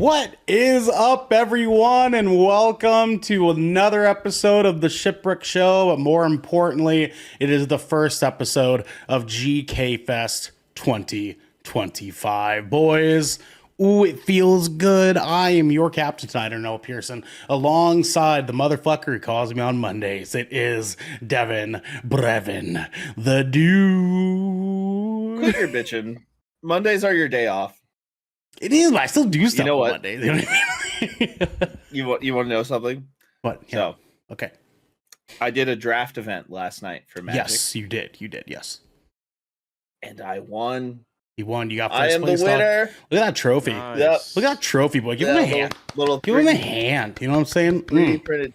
What is up, everyone, and welcome to another episode of the Shipwreck Show. But more importantly, it is the first episode of GK Fest 2025. Boys, ooh, it feels good. I am your captain tonight, Ernell Pearson, alongside the motherfucker who calls me on Mondays. It is Devin Brevin, the dude. Quit your bitching. Mondays are your day off. It is, but I still do stuff know on what? Mondays. You know what I mean? You want to know something? What? Yeah. So, Okay. I did a draft event last night for Magic. Yes, you did. You did. Yes. And I won. You won. You got first I am the place. Dog. winner. Look at that trophy. Yep. Look at that trophy, boy. Give him a hand. Give him a hand. You know what I'm saying? 3D printed.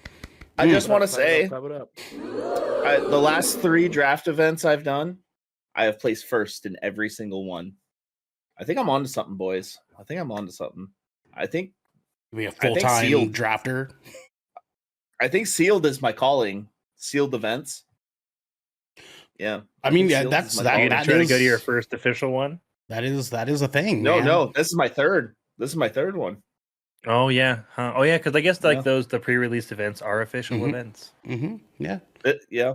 I just want to say, the last 3 draft events I've done, I have placed first in every single one. I think I'm on to something, boys. I think I'm on to something. I think be a full-time drafter. I think sealed is my calling. Sealed events. Yeah. I mean, yeah, that's that. You're gonna try to go to your first official one. That is a thing. No, man. no. This is my third. This is my third one. Oh yeah. Huh. Oh yeah. Because I guess like the pre-released events are official events. Mm-hmm. Yeah. Yeah.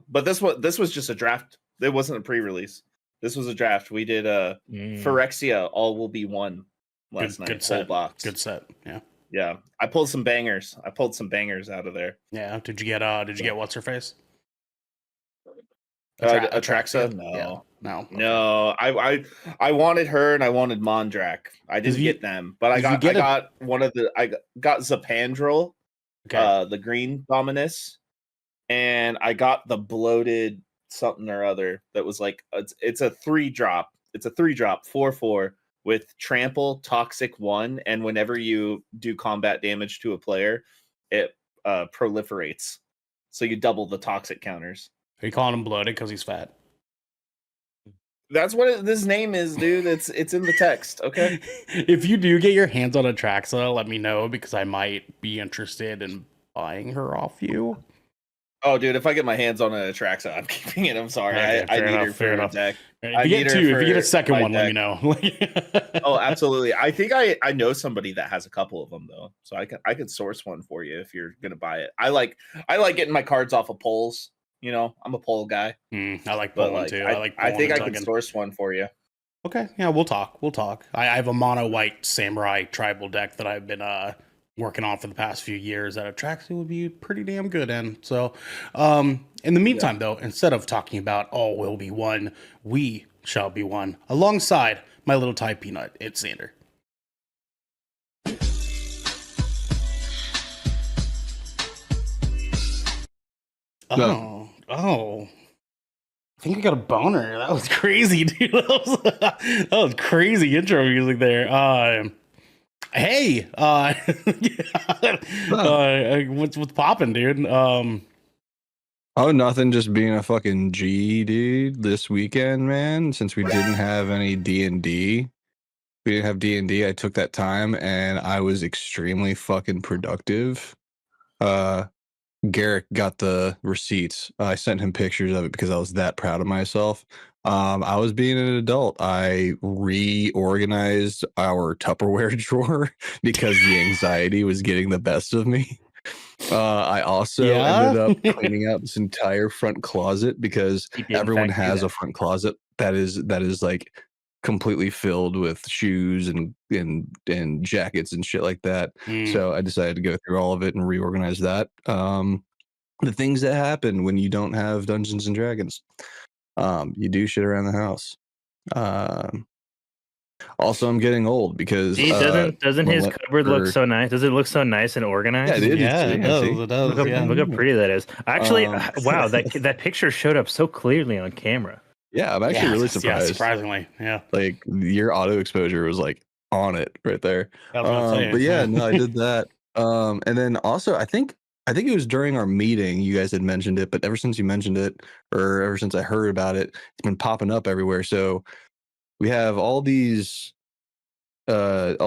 But this was just a draft. It wasn't a pre-release. This was a draft. We did Phyrexia, All Will Be One last night. Good set. Box. Good set. Yeah. Yeah. I pulled some bangers. Out of there. Yeah. Did you get what's her face? Atraxa? No. Yeah. No. Okay. No. I wanted her and I wanted Mondrak. I didn't get them, but I got Zapandrel, the green Dominus, and I got the bloated something or other that was like it's a 3-drop. It's a 3-drop 4/4 with trample, toxic 1, and whenever you do combat damage to a player, it proliferates. So you double the toxic counters. Are you calling him bloated because he's fat? That's what this name is, dude. It's in the text. Okay. If you do get your hands on Atraxa, let me know because I might be interested in buying her off you. Oh, dude, if I get my hands on an Atraxa, I'm keeping it. I'm sorry. Okay, I need her for a deck. If you get a second one, let me know. Oh, absolutely. I think I know somebody that has a couple of them though, so I could source one for you if you're gonna buy it. I like getting my cards off of polls. You know, I'm a poll guy. I like polling too. I think I can source one for you. Okay, yeah, we'll talk. I have a mono white samurai tribal deck that I've been working on for the past few years that Atraxa would be pretty damn good in. So, in the meantime, though, instead of talking about all will be one, we shall be one. Alongside my little Thai peanut, it's Xander. Oh. I think I got a boner. That was crazy, dude. That was crazy intro music there. Hey, what's popping, dude? Oh, nothing. Just being a fucking G, dude. This weekend, man. Since we didn't have any D&D, I took that time and I was extremely fucking productive. Garrick got the receipts. I sent him pictures of it because I was that proud of myself. I was being an adult. I reorganized our Tupperware drawer because the anxiety was getting the best of me. I also ended up cleaning out this entire front closet because everyone has a front closet that is like completely filled with shoes and jackets and shit like that. So I decided to go through all of it and reorganize that. The things that happen when you don't have Dungeons and Dragons. You do shit around the house. Also, I'm getting old because doesn't his cupboard look so nice? Does it look so nice and organized? Yeah, dude, it does. Look how pretty that is. Actually, wow, that picture showed up so clearly on camera. Yeah, I'm actually really surprised. Yeah, surprisingly, yeah. Like your auto exposure was like on it right there. But yeah, no, I did that. And then also, I think it was during our meeting you guys had mentioned it, but ever since you mentioned it, or ever since I heard about it, it's been popping up everywhere. So we have all these Gen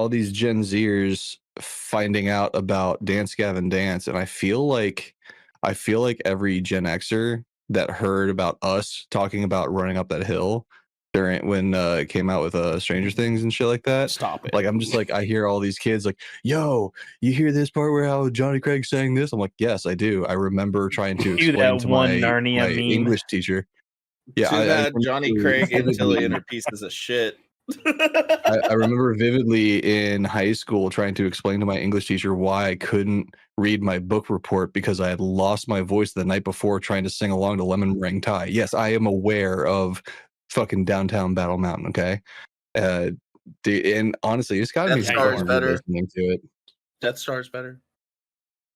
Zers finding out about Dance Gavin Dance, and I feel like every Gen Xer that heard about us talking about running up that hill during when it came out with Stranger Things and shit like that. Stop it. Like I'm just like I hear all these kids like, "Yo, you hear this part where how Johnny Craig sang this?" I'm like, "Yes, I do. I remember trying to You explain that to one my Narnia meme. English teacher." Yeah, Too bad remember Johnny Craig Antilles vividly- and her pieces of shit. I remember vividly in high school trying to explain to my English teacher why I couldn't read my book report because I had lost my voice the night before trying to sing along to Lemon Meringue Tie. Yes, I am aware of fucking downtown Battle Mountain. Okay, and honestly, it's got to be Death Star is better. listening to it. Death Star's better.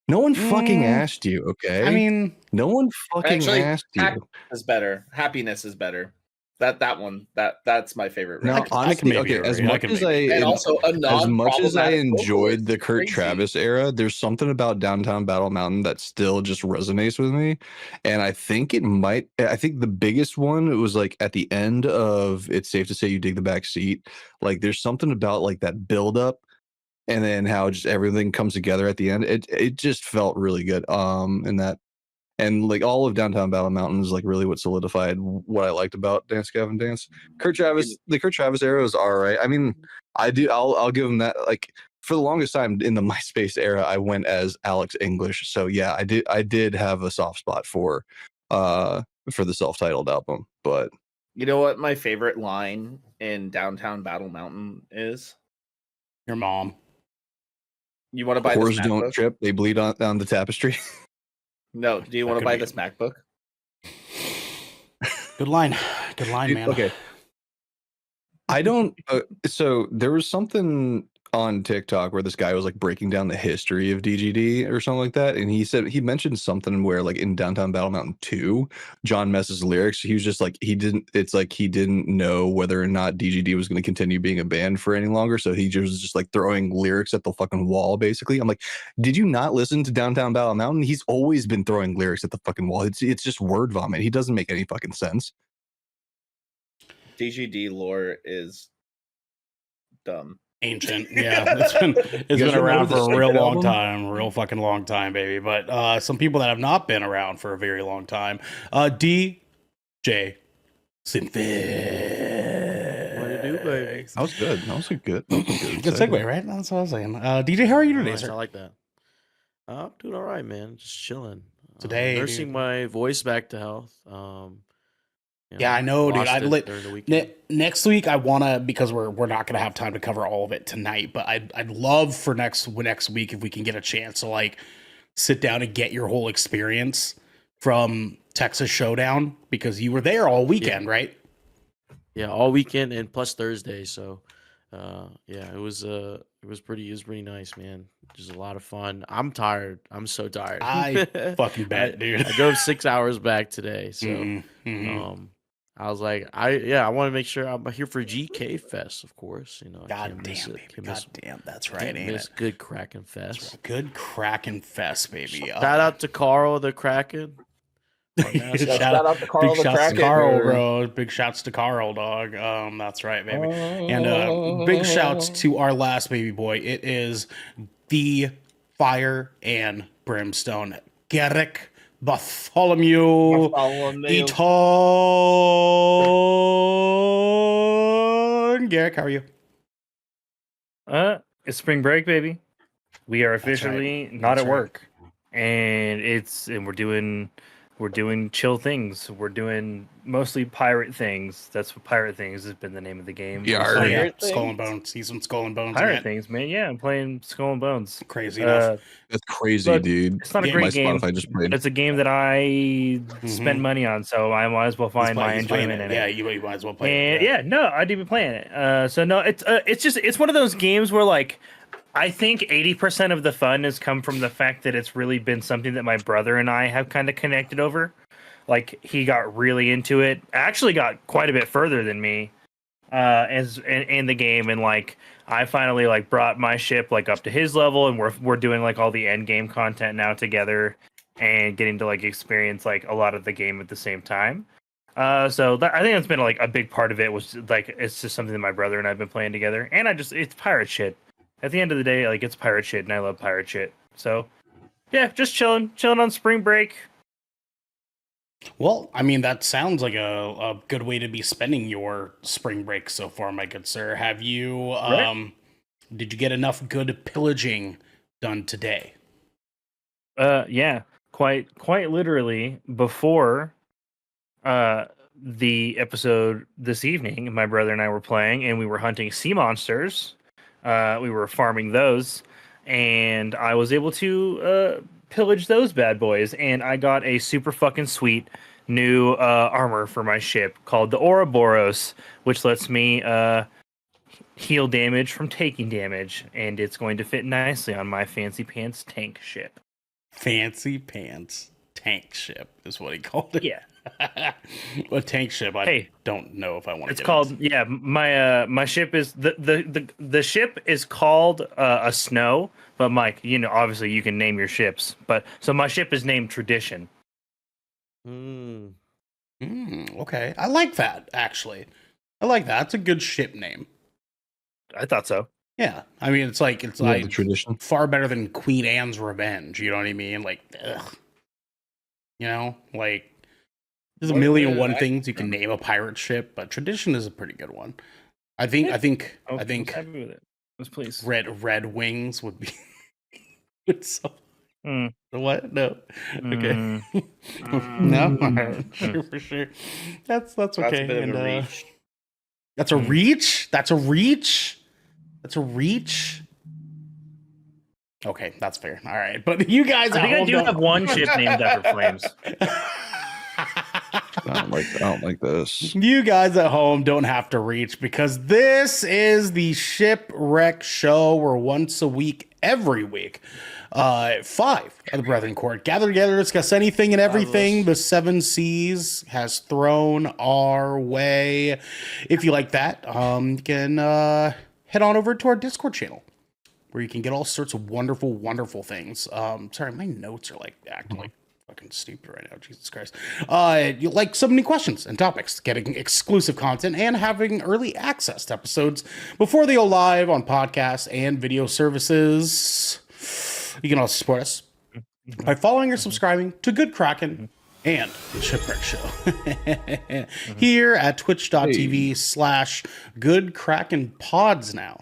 No one fucking asked you. Okay, I mean, no one fucking Actually, asked you. is better. Happiness is better. That's my favorite. No, record. honestly, maybe okay. As agree. I much can as maybe- and also a as much as I non-problematic enjoyed vocalist. the Kurt Crazy. Travis era, there's something about Downtown Battle Mountain that still just resonates with me. And I think the biggest one was like at the end of It's Safe to Say You Dig the Back Seat. Like there's something about like that build up and then how just everything comes together at the end. It just felt really good. And like all of Downtown Battle Mountain is like really what solidified what I liked about Dance Gavin Dance. The Kurt Travis era was all right. I mean, I'll give him that. Like for the longest time in the MySpace era, I went as Alex English. So yeah, I did have a soft spot for the self-titled album. But You know what my favorite line in Downtown Battle Mountain is? your mom. You want to buy whores this don't MacBook? trip; they bleed on the tapestry. No. Do you want to could buy be- this MacBook? Good line. Good line, man. Okay. I don't. So there was something on TikTok where this guy was like breaking down the history of DGD or something like that, and he mentioned something where like in Downtown Battle Mountain 2, John Mess's lyrics. He was just like he didn't know whether or not DGD was going to continue being a band for any longer, so he was just like throwing lyrics at the fucking wall. Basically, I'm like, did you not listen to Downtown Battle Mountain? He's always been throwing lyrics at the fucking wall. It's just word vomit. He doesn't make any fucking sense. DGD lore is dumb. Ancient, yeah. It's been around for a real long time, real fucking long time, baby. But some people that have not been around for a very long time. DJ Synthex. What to do, baby? That was good. That was a good. Good segue, right? That's what I was saying. DJ, how are you today, Nice, I sir? like that. I'm doing all right, man. Just chilling. Today, nursing dude. my voice back to health. Yeah, I know, dude. I'd during the weekend. Next week, I wanna, because we're not gonna have time to cover all of it tonight. But I'd love for next week if we can get a chance to like sit down and get your whole experience from Texas Showdown, because you were there all weekend, right? Yeah, all weekend and plus Thursday. So, yeah, it was pretty nice, man. Just a lot of fun. I'm tired. I'm so tired. I fucking bet, dude. I drove 6 hours back today, so Mhm. I was like, I want to make sure I'm here for GK Fest, of course. You know, I God can't damn, miss it. baby. Can't God miss- damn, that's can't right, ain't miss it? good Kraken Fest. Good Kraken Fest, baby. Shout out to Carl the Kraken. shout out to Carl big the shouts Kraken, to Carl, bro. bro. Big shouts to Carl, dog. That's right, baby. And big shouts to our last baby boy. It is the Fire and Brimstone Garrick Bartholomew Eaton. Garrick, how are you? It's spring break, baby. We are right. officially not That's at right. work, and we're doing chill things. We're doing mostly pirate things. That's what pirate things has been the name of the game. Yeah, Oh, yeah. Pirate Skull and things? Bones. See some Skull and Bones. Pirate in it. things, man. Yeah, I'm playing Skull and Bones. Crazy enough. That's crazy, Look, dude. It's not a Yeah, My great game. Spotify just played. It's a game that I spent money on, so I might as well find my He's playing enjoyment in Yeah, it. you might as well play And it. yeah, no, I do be playing it. So no, it's one of those games where like I think 80% of the fun has come from the fact that it's really been something that my brother and I have kind of connected over. Like he got really into it. Actually got quite a bit further than me as in the game, and like I finally like brought my ship like up to his level, and we're doing like all the end game content now together and getting to like experience like a lot of the game at the same time. So I think that's been like a big part of it, was like it's just something that my brother and I've been playing together, and it's pirate shit. At the end of the day, like it's pirate shit, and I love pirate shit. So yeah, just chilling on spring break. Well, I mean, that sounds like a good way to be spending your spring break so far, my good sir. Have you, did you get enough good pillaging done today? Yeah, quite literally before the episode this evening, my brother and I were playing, and we were hunting sea monsters. We were farming those, and I was able to pillage those bad boys. And I got a super fucking sweet new armor for my ship called the Ouroboros, which lets me heal damage from taking damage, and it's going to fit nicely on my fancy pants tank ship. Fancy pants tank ship is what he called it. Yeah. A tank ship. I don't know if I want to. It's called my ship is the ship is called a Snow, but Mike, obviously you can name your ships, but so my ship is named Tradition. Okay, I like that actually. I like that. It's a good ship name. I thought so. Yeah, I mean it's like the tradition. Far better than Queen Anne's Revenge. You know what I mean? Like, ugh. Like. There's a million and one things you can name a pirate ship, but Tradition is a pretty good one. I think happy with it. Let's please. Red Wings would be. What? No. Okay. No. All right. Sure, for sure. That's okay. That's a bit of a reach. That's a reach. That's a reach. That's a reach. Okay, that's fair. All right, but you guys, I think I do have one ship named after Flames. I don't like this. You guys at home don't have to reach because this is the Shipwreck show. We're once a week, every week. 5 of the Brethren Court gather together, discuss anything and everything the Seven Seas has thrown our way. If you like that, you can head on over to our Discord channel, where you can get all sorts of wonderful, wonderful things. Sorry, my notes are like acting like fucking stupid right now. Jesus Christ. You like submitting questions and topics, getting exclusive content, and having early access to episodes before they go live on podcasts and video services. You can also support us by following or subscribing to Good Kraken and the Shipwreck Show here at twitch.tv/Good Kraken Pods now.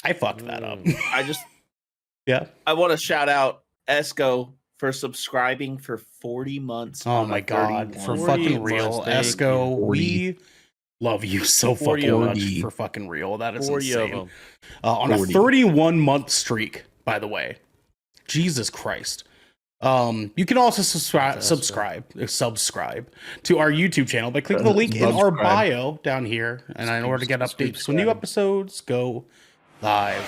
I fucked that up. I want to shout out Esco for subscribing for 40 months. Oh my god, for fucking real. Esco, we love you so fucking much for fucking real. That is insane. On a 31-month streak, by the way. Jesus Christ. You can also subscribe to our YouTube channel by clicking the link in our bio down here, and in order to get updates when new episodes go live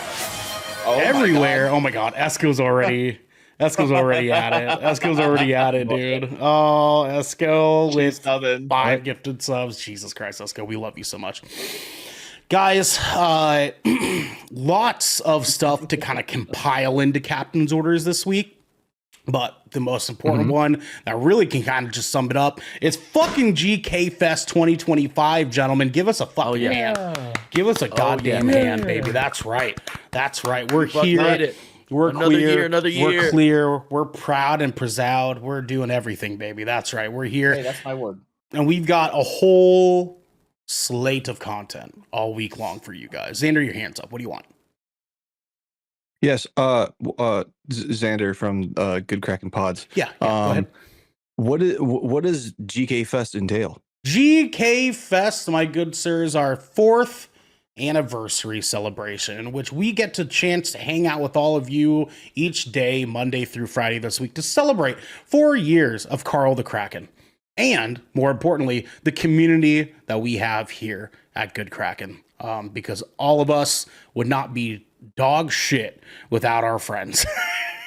everywhere. Oh my god, Esco's already at it. Esco's already at it, dude. Oh, Esco with 5 gifted subs. Jesus Christ, Esco, we love you so much. Guys, lots of stuff to kind of compile into Captain's Orders this week. But the most important one that really can kind of just sum it up is fucking GK Fest 2025, gentlemen. Give us a fucking hand. Give us a goddamn hand, baby. That's right. That's right. We're here. We're clear. We're clear. We're proud and proud. We're doing everything, baby. That's right. We're here. Hey, that's my word. And we've got a whole slate of content all week long for you guys. Xander, your hands up. What do you want? Yes, Xander from Good Kraken Pods. Yeah, go ahead. What does GK Fest entail? GK Fest, my good sir, is our 4th anniversary celebration in which we get the chance to hang out with all of you each day, Monday through Friday this week, to celebrate 4 years of Carl the Kraken. And more importantly, the community that we have here at Good Kraken. Because all of us would not be dog shit without our friends.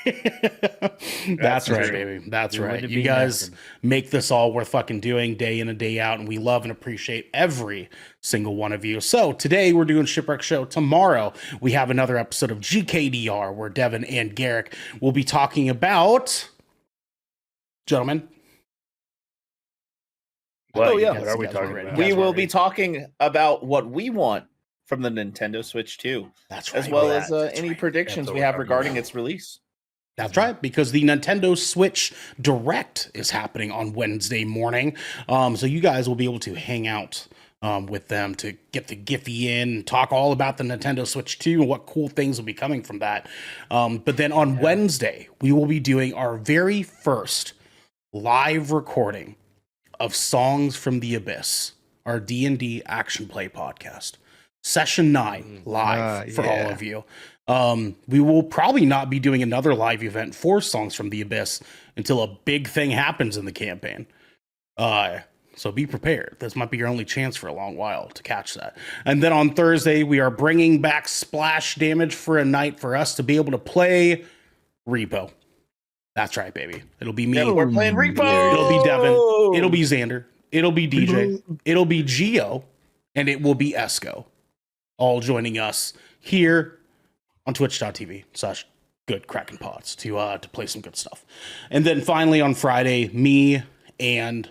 That's right, baby. That's right. You guys make this all worth fucking doing day in and day out, and we love and appreciate every single one of you. So today we're doing Shipwreck Show. Tomorrow we have another episode of GKDR where Devin and Garrick will be talking about, gentlemen. What? What are we talking about? We will be talking about what we want from the Nintendo Switch 2. That's right. As well as any predictions we have regarding its release. That's right, because the Nintendo Switch Direct is happening on Wednesday morning. So you guys will be able to hang out with them to get the Giphy in and talk all about the Nintendo Switch 2 and what cool things will be coming from that. But then on Wednesday, we will be doing our very first live recording of Songs from the Abyss, our D&D action play podcast. Session 9 live for all of you. We will probably not be doing another live event for Songs from the Abyss until a big thing happens in the campaign. So be prepared. This might be your only chance for a long while to catch that. And then on Thursday, we are bringing back Splash Damage for a night for us to be able to play Repo. That's right, baby. It'll be me. Yeah, we're playing Repo. It'll be Devin. It'll be Xander. It'll be DJ. It'll be Geo. And it will be Esco. All joining us here on twitch.tv/GoodKrakenPods to play some good stuff. And then finally on Friday, me and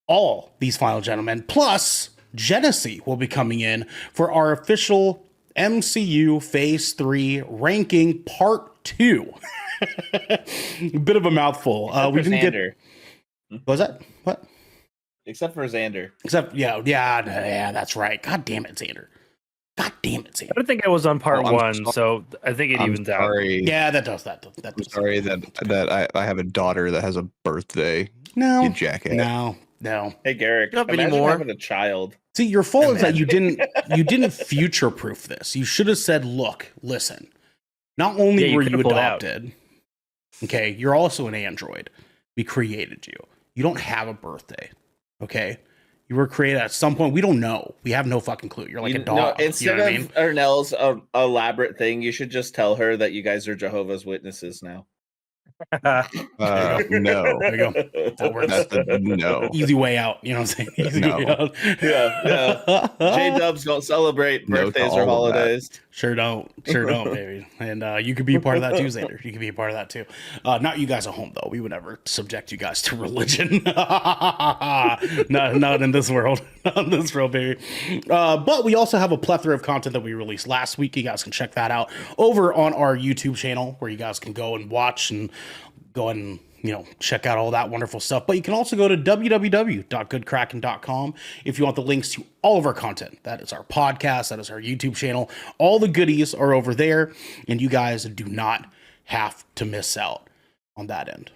all these final gentlemen, plus Jenesy, will be coming in for our official MCU Phase 3 ranking Part 2. Bit of a mouthful. We didn't Xander. What was that? What? Except for Xander. Except, yeah, that's right. God damn it, Xander. God damn it, Xander. I don't think I was on part 1, so I think it evens out. Yeah, that does. That does. I'm sorry that I have a daughter that has a birthday. No. You jackass. No. Hey, Garrick. Not Imagine anymore. having a child. See, your fault is that you didn't future-proof this. You should have said, look, listen, not only were you adopted, okay, you're also an android. We created you. You don't have a birthday, okay? You were created at some point. We don't know. We have no fucking clue. You're like a dog. No, instead you know what I mean? of Ernell's elaborate thing, you should just tell her that you guys are Jehovah's Witnesses now. No. There you go. That works. That's the no. Easy way out. You know what I'm saying? Easy No. way out. Yeah. J-dubs don't celebrate No to birthdays all or of holidays. Sure don't, baby. And you could be a part of that too, Xander. You could be a part of that too. Not you guys at home though. We would never subject you guys to religion. not in this world. Not in this world, baby. But we also have a plethora of content that we released last week. You guys can check that out over on our YouTube channel, where you guys can go and watch and go and check out all that wonderful stuff. But you can also go to www.goodkraken.com if you want the links to all of our content. That is our podcast. That is our YouTube channel. All the goodies are over there, and you guys do not have to miss out on that end.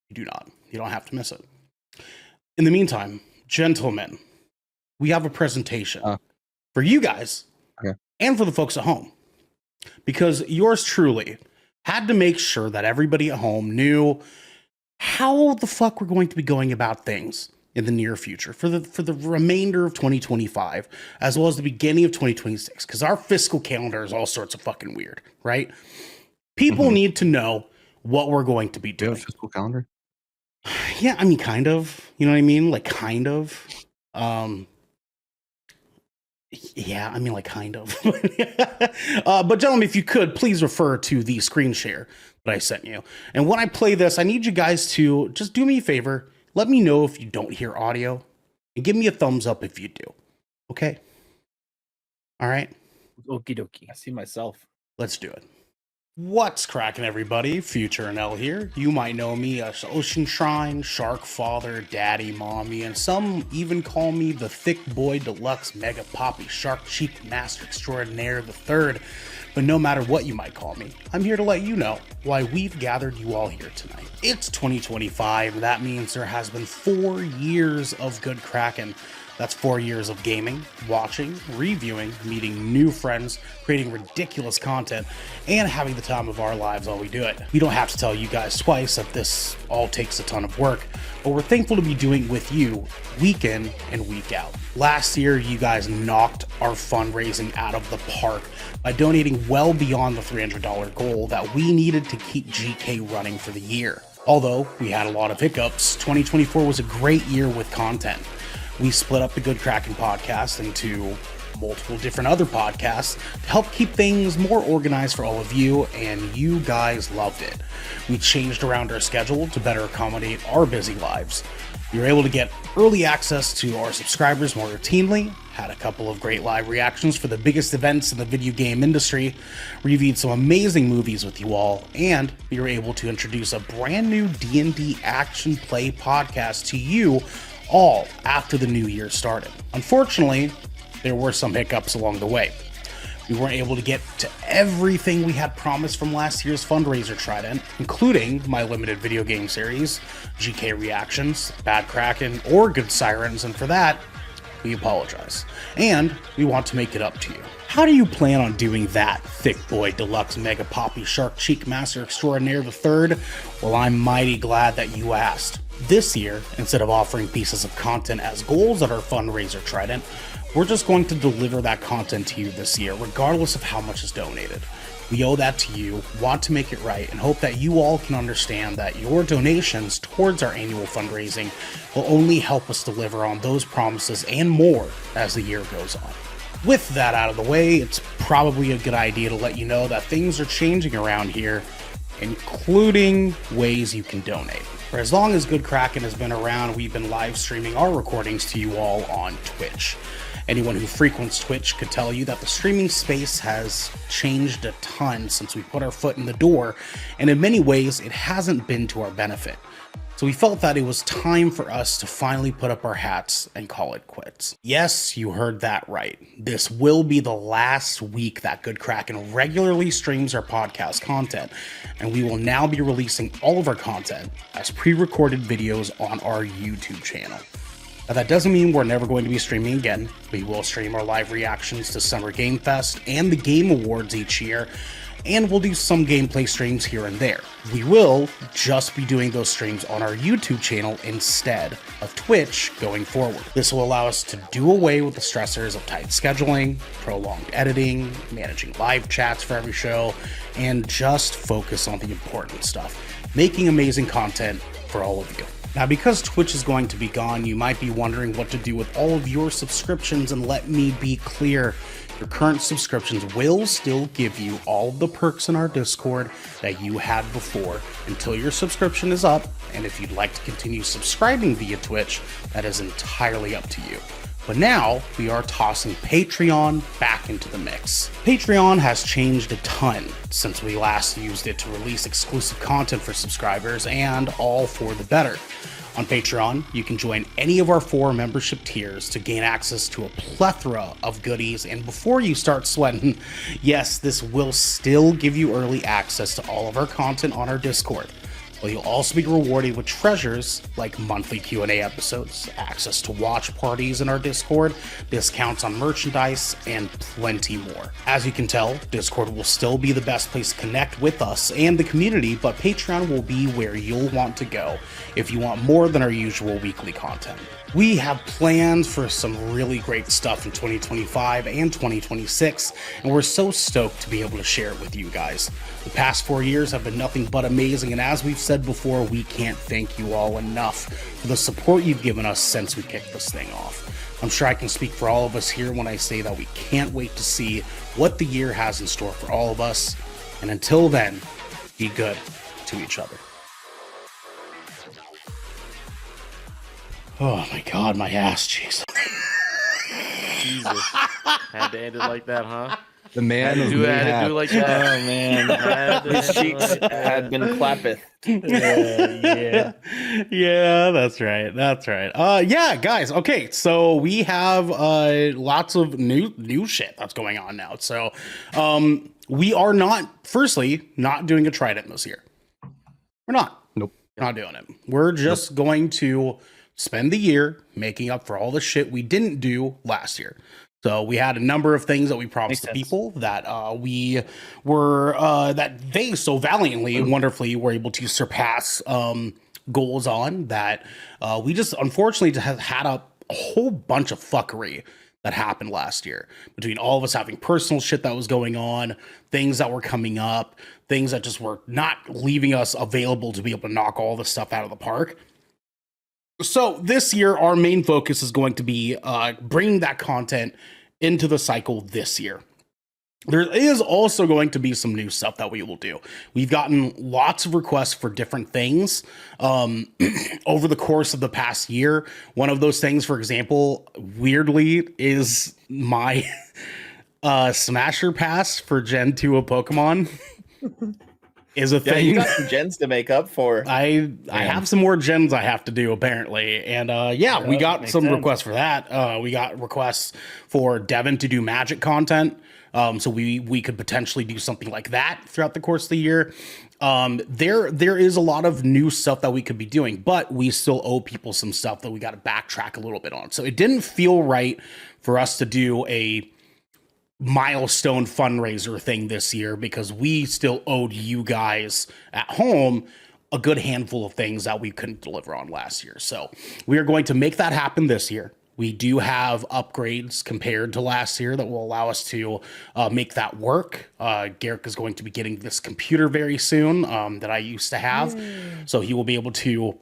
You do not. You don't have to miss it. In the meantime, gentlemen, we have a presentation for you guys and for the folks at home, because yours truly had to make sure that everybody at home knew how the fuck we're going to be going about things in the near future for the remainder of 2025, as well as the beginning of 2026, because our fiscal calendar is all sorts of fucking weird, right? People need to know what we're going to be Do you doing. have a fiscal calendar? Yeah, I mean, kind of. You know what I mean? Like, kind of. Yeah, I mean, like, kind of. But gentlemen, if you could, please refer to the screen share that I sent you. And when I play this, I need you guys to just do me a favor. Let me know if you don't hear audio, and give me a thumbs up if you do. Okay? All right? Okie dokie. I see myself. Let's do it. What's cracking, everybody? Future Ernell here. You might know me as Ocean Shrine, Shark Father, Daddy Mommy, and some even call me the Thick Boy Deluxe Mega Poppy Shark Cheek Master Extraordinaire the Third. But no matter what you might call me, I'm here to let you know why we've gathered you all here tonight. It's 2025. That means there has been 4 years of Good Kraken. That's 4 years of gaming, watching, reviewing, meeting new friends, creating ridiculous content, and having the time of our lives while we do it. We don't have to tell you guys twice that this all takes a ton of work, but we're thankful to be doing it with you week in and week out. Last year, you guys knocked our fundraising out of the park by donating well beyond the $300 goal that we needed to keep GK running for the year. Although we had a lot of hiccups, 2024 was a great year with content. We split up the Good Kraken podcast into multiple different other podcasts to help keep things more organized for all of you, and you guys loved it. We changed around our schedule to better accommodate our busy lives. You're able to get early access to our subscribers more routinely, had a couple of great live reactions for the biggest events in the video game industry, reviewed some amazing movies with you all, and we were able to introduce a brand new D&D action play podcast to you all after the new year started. Unfortunately, there were some hiccups along the way. We weren't able to get to everything we had promised from last year's fundraiser Trident, including my limited video game series, GK Reactions, Bad Kraken, or Good Sirens, and for that, we apologize. And we want to make it up to you. How do you plan on doing that, Thick Boy Deluxe Mega Poppy Shark Cheek Master Extraordinaire III? Well, I'm mighty glad that you asked. This year, instead of offering pieces of content as goals at our fundraiser Trident, we're just going to deliver that content to you this year, regardless of how much is donated. We owe that to you, want to make it right, and hope that you all can understand that your donations towards our annual fundraising will only help us deliver on those promises and more as the year goes on. With that out of the way, it's probably a good idea to let you know that things are changing around here, including ways you can donate. For as long as Good Kraken has been around, we've been live streaming our recordings to you all on Twitch. Anyone who frequents Twitch could tell you that the streaming space has changed a ton since we put our foot in the door, and in many ways, it hasn't been to our benefit. So we felt that it was time for us to finally put up our hats and call it quits. Yes, you heard that right. This will be the last week that Good Kraken regularly streams our podcast content, and we will now be releasing all of our content as pre-recorded videos on our YouTube channel. Now, that doesn't mean we're never going to be streaming again. We will stream our live reactions to Summer Game Fest and the Game Awards each year, and we'll do some gameplay streams here and there. We will just be doing those streams on our YouTube channel instead of Twitch going forward. This will allow us to do away with the stressors of tight scheduling, prolonged editing, managing live chats for every show, and just focus on the important stuff, making amazing content for all of you. Now, because Twitch is going to be gone, you might be wondering what to do with all of your subscriptions, and let me be clear. Your current subscriptions will still give you all of the perks in our Discord that you had before until your subscription is up, and if you'd like to continue subscribing via Twitch, that is entirely up to you. But now, we are tossing Patreon back into the mix. Patreon has changed a ton since we last used it to release exclusive content for subscribers, and all for the better. On Patreon, you can join any of our 4 membership tiers to gain access to a plethora of goodies, and before you start sweating, yes, this will still give you early access to all of our content on our Discord. Well, you'll also be rewarded with treasures like monthly Q&A episodes, access to watch parties in our Discord, discounts on merchandise, and plenty more. As you can tell, Discord will still be the best place to connect with us and the community, but Patreon will be where you'll want to go if you want more than our usual weekly content. We have plans for some really great stuff in 2025 and 2026, and we're so stoked to be able to share it with you guys. The past 4 years have been nothing but amazing, and as we've said before, we can't thank you all enough for the support you've given us since we kicked this thing off. I'm sure I can speak for all of us here when I say that we can't wait to see what the year has in store for all of us, and until then, be good to each other. Oh my god, my ass cheeks. Jesus. Had to end it like that, huh? The man Had to do it like that. Oh man, his cheeks had been clappeth. Yeah, that's right. Yeah, guys. Okay, so we have lots of new shit that's going on now. So, we are not doing a Trident this year. We're not. Nope. Not doing it. We're just going to spend the year making up for all the shit we didn't do last year. So we had a number of things that we promised to people that we were that they so valiantly and wonderfully were able to surpass goals on, that we just unfortunately have had a whole bunch of fuckery that happened last year between all of us having personal shit that was going on, things that were coming up, things that just were not leaving us available to be able to knock all this stuff out of the park. So this year, our main focus is going to be bringing that content into the cycle this year. There is also going to be some new stuff that we will do. We've gotten lots of requests for different things over the course of the past year. One of those things, for example, weirdly, is my Smasher Pass for Gen 2 of Pokemon. Is a thing. You got some gens to make up for. I have some more gens I have to do apparently, and we got some requests for that. We got requests for Devin to do magic content, so we could potentially do something like that throughout the course of the year. There is a lot of new stuff that we could be doing, but we still owe people some stuff that we got to backtrack a little bit on. So it didn't feel right for us to do a milestone fundraiser thing this year because we still owed you guys at home a good handful of things that we couldn't deliver on last year. So we are going to make that happen this year. We do have upgrades compared to last year that will allow us to make that work. Garrick is going to be getting this computer very soon that I used to have. So he will be able to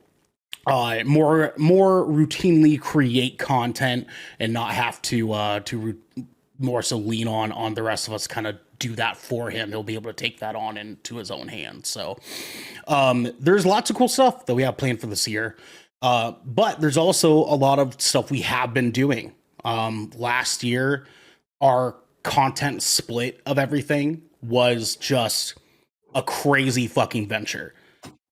more routinely create content and not have to more so lean on the rest of us kind of do that for him. He'll be able to take that on into his own hands. So there's lots of cool stuff that we have planned for this year. But there's also a lot of stuff we have been doing. Last year, our content split of everything was just a crazy fucking venture.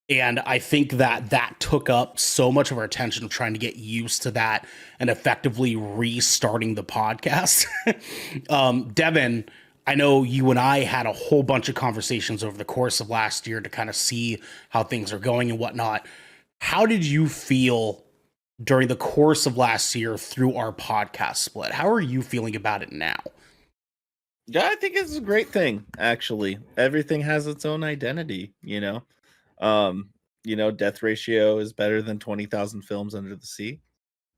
And I think that took up so much of our attention of trying to get used to that and effectively restarting the podcast. Devin, I know you and I had a whole bunch of conversations over the course of last year to kind of see how things are going and whatnot. How did you feel during the course of last year through our podcast split? How are you feeling about it now? Yeah, I think it's a great thing, actually. Everything has its own identity, you know? Death ratio is better than 20,000 films under the sea.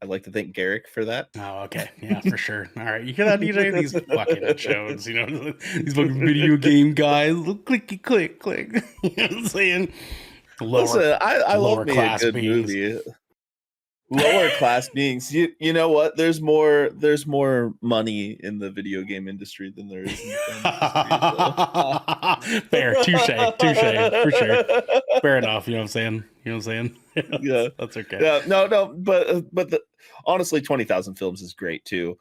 I'd like to thank Garrick for that. Oh, okay. Yeah, for sure. All right. You cannot need any of these fucking shows, these fucking video game guys. Clicky click, click. You know what I'm saying? Listen, I love me a good movie. Lower class beings. You know what? There's more money in the video game industry than there is in the film industry. Fair. Touche. For sure. Fair enough. You know what I'm saying? Yeah. That's okay. Yeah. No, but honestly, 20,000 films is great too.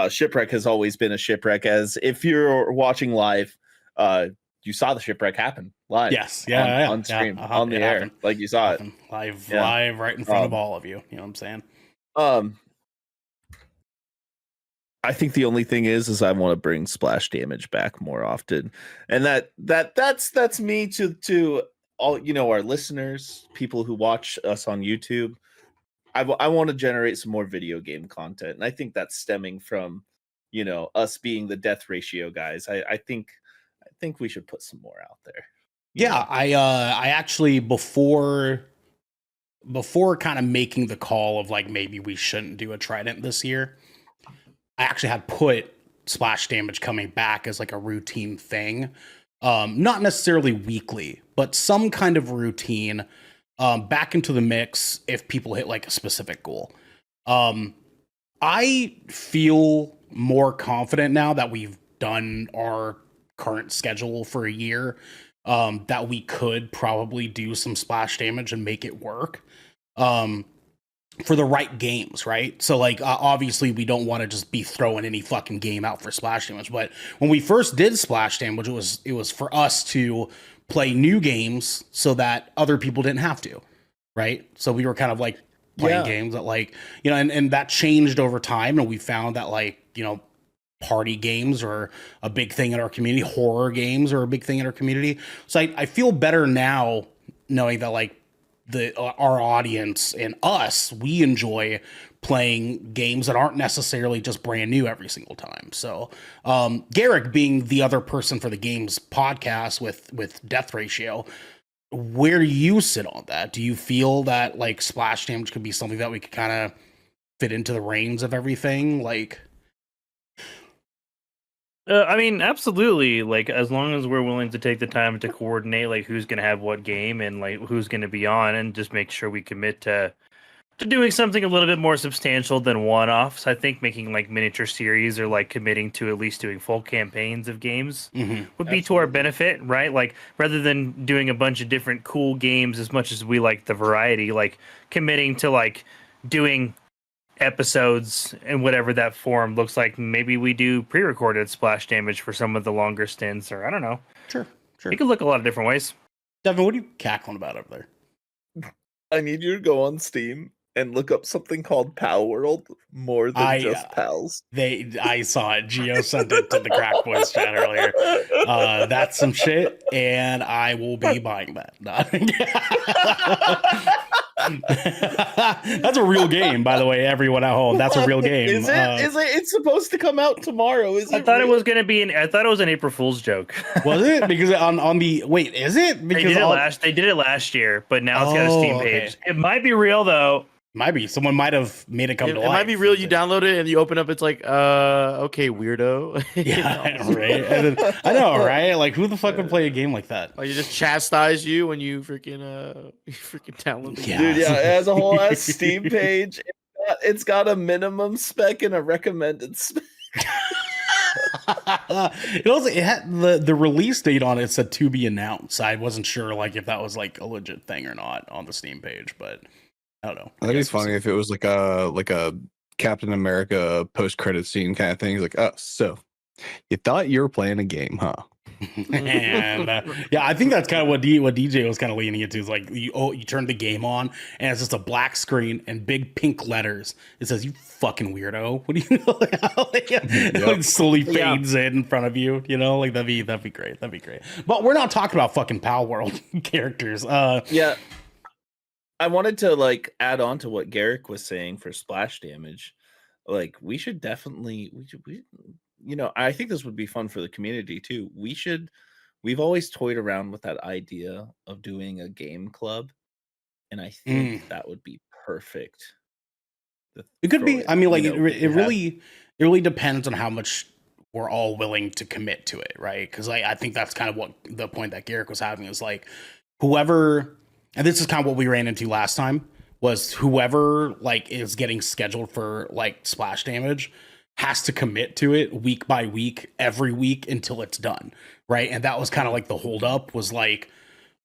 Shipwreck has always been a shipwreck. As if you're watching live, you saw the shipwreck happen live. Yes. Yeah. On stream, on the air. Like you saw it. Live right in front of all of you. You know what I'm saying? I think the only thing is I want to bring splash damage back more often. And that's me to all, our listeners, people who watch us on YouTube. I want to generate some more video game content. And I think that's stemming from, us being the death ratio guys. I think we should put some more out there. Yeah, I actually before kind of making the call of like maybe we shouldn't do a Trident this year, I actually had put splash damage coming back as like a routine thing. Not necessarily weekly, but some kind of routine back into the mix if people hit like a specific goal. I feel more confident now that we've done our current schedule for a year, that we could probably do some splash damage and make it work for the right games, right? So like obviously we don't want to just be throwing any fucking game out for splash damage, but when we first did splash damage, it was for us to play new games so that other people didn't have to, right? So we were kind of like playing games that like, and that changed over time, and we found that like, party games are a big thing in our community. Horror games are a big thing in our community. So I feel better now knowing that like our audience and us, we enjoy playing games that aren't necessarily just brand new every single time. So Garrick being the other person for the games podcast with death ratio, where do you sit on that? Do you feel that like splash damage could be something that we could kind of fit into the reins of everything? Like, I mean, absolutely. Like, as long as we're willing to take the time to coordinate, like, who's going to have what game and, like, who's going to be on, and just make sure we commit to to doing something a little bit more substantial than one-offs. I think making like miniature series or like committing to at least doing full campaigns of games would be to our benefit, right? Like rather than doing a bunch of different cool games as much as we like the variety, like committing to like doing episodes and whatever that form looks like. Maybe we do pre-recorded splash damage for some of the longer stints, or I don't know. Sure. It could look a lot of different ways. Devin, what are you cackling about over there? I need you to go on Steam and look up something called Pal World more than just pals. I saw it. Gio sent it to the Crack Boys chat earlier. That's some shit, and I will be buying that. That's a real game, by the way. Everyone at home, that's a real game. Is it? It's supposed to come out tomorrow. I thought it was going to be I thought it was an April Fool's joke. Was it? Because on the wait, is it? Because they did it last year, but now it's got a Steam page. It might be real though. Might be. Someone might have made it come to life. It might be real. You download it and you open up. It's like, okay, weirdo. Yeah, I know, right? And then, I know, right? Like, who the fuck would play a game like that? Like, you just chastise you when you freaking download it. Yeah. Dude, yeah, it has a whole ass Steam page. It's got a minimum spec and a recommended spec. It had the release date on it said to be announced. I wasn't sure like if that was like a legit thing or not on the Steam page, but I don't know. I think it's funny if it was like a Captain America post credit scene kind of thing. It's like, oh, so you thought you were playing a game, huh? And yeah, I think that's kind of what DJ was kind of leaning into. Is like you turn the game on and it's just a black screen and big pink letters. It says, "You fucking weirdo." What do you know? It like slowly fades in front of you. You know, like that'd be great. That'd be great. But we're not talking about fucking Pal World characters. Yeah. I wanted to like add on to what Garrick was saying for splash damage. Like we should definitely I think this would be fun for the community too. We've always toyed around with that idea of doing a game club, and I think that would be perfect. It could be. I mean, like it really depends on how much we're all willing to commit to it, right? Because I think that's kind of what the point that Garrick was having is like whoever. And this is kind of what we ran into last time was whoever like is getting scheduled for like splash damage has to commit to it week by week, every week until it's done. Right. And that was kind of like the hold up was like,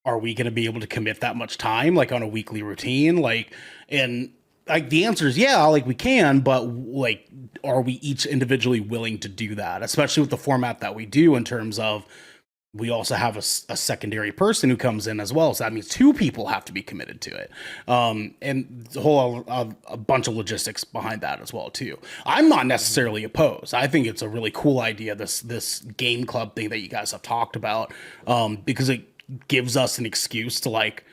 are we going to be able to commit that much time like on a weekly routine? Like, and like the answer is yeah, like we can, but like, are we each individually willing to do that? Especially with the format that we do in terms of we also have a secondary person who comes in as well. So that means two people have to be committed to it. And the whole a bunch of logistics behind that as well, too. I'm not necessarily opposed. I think it's a really cool idea, this game club thing that you guys have talked about, because it gives us an excuse to like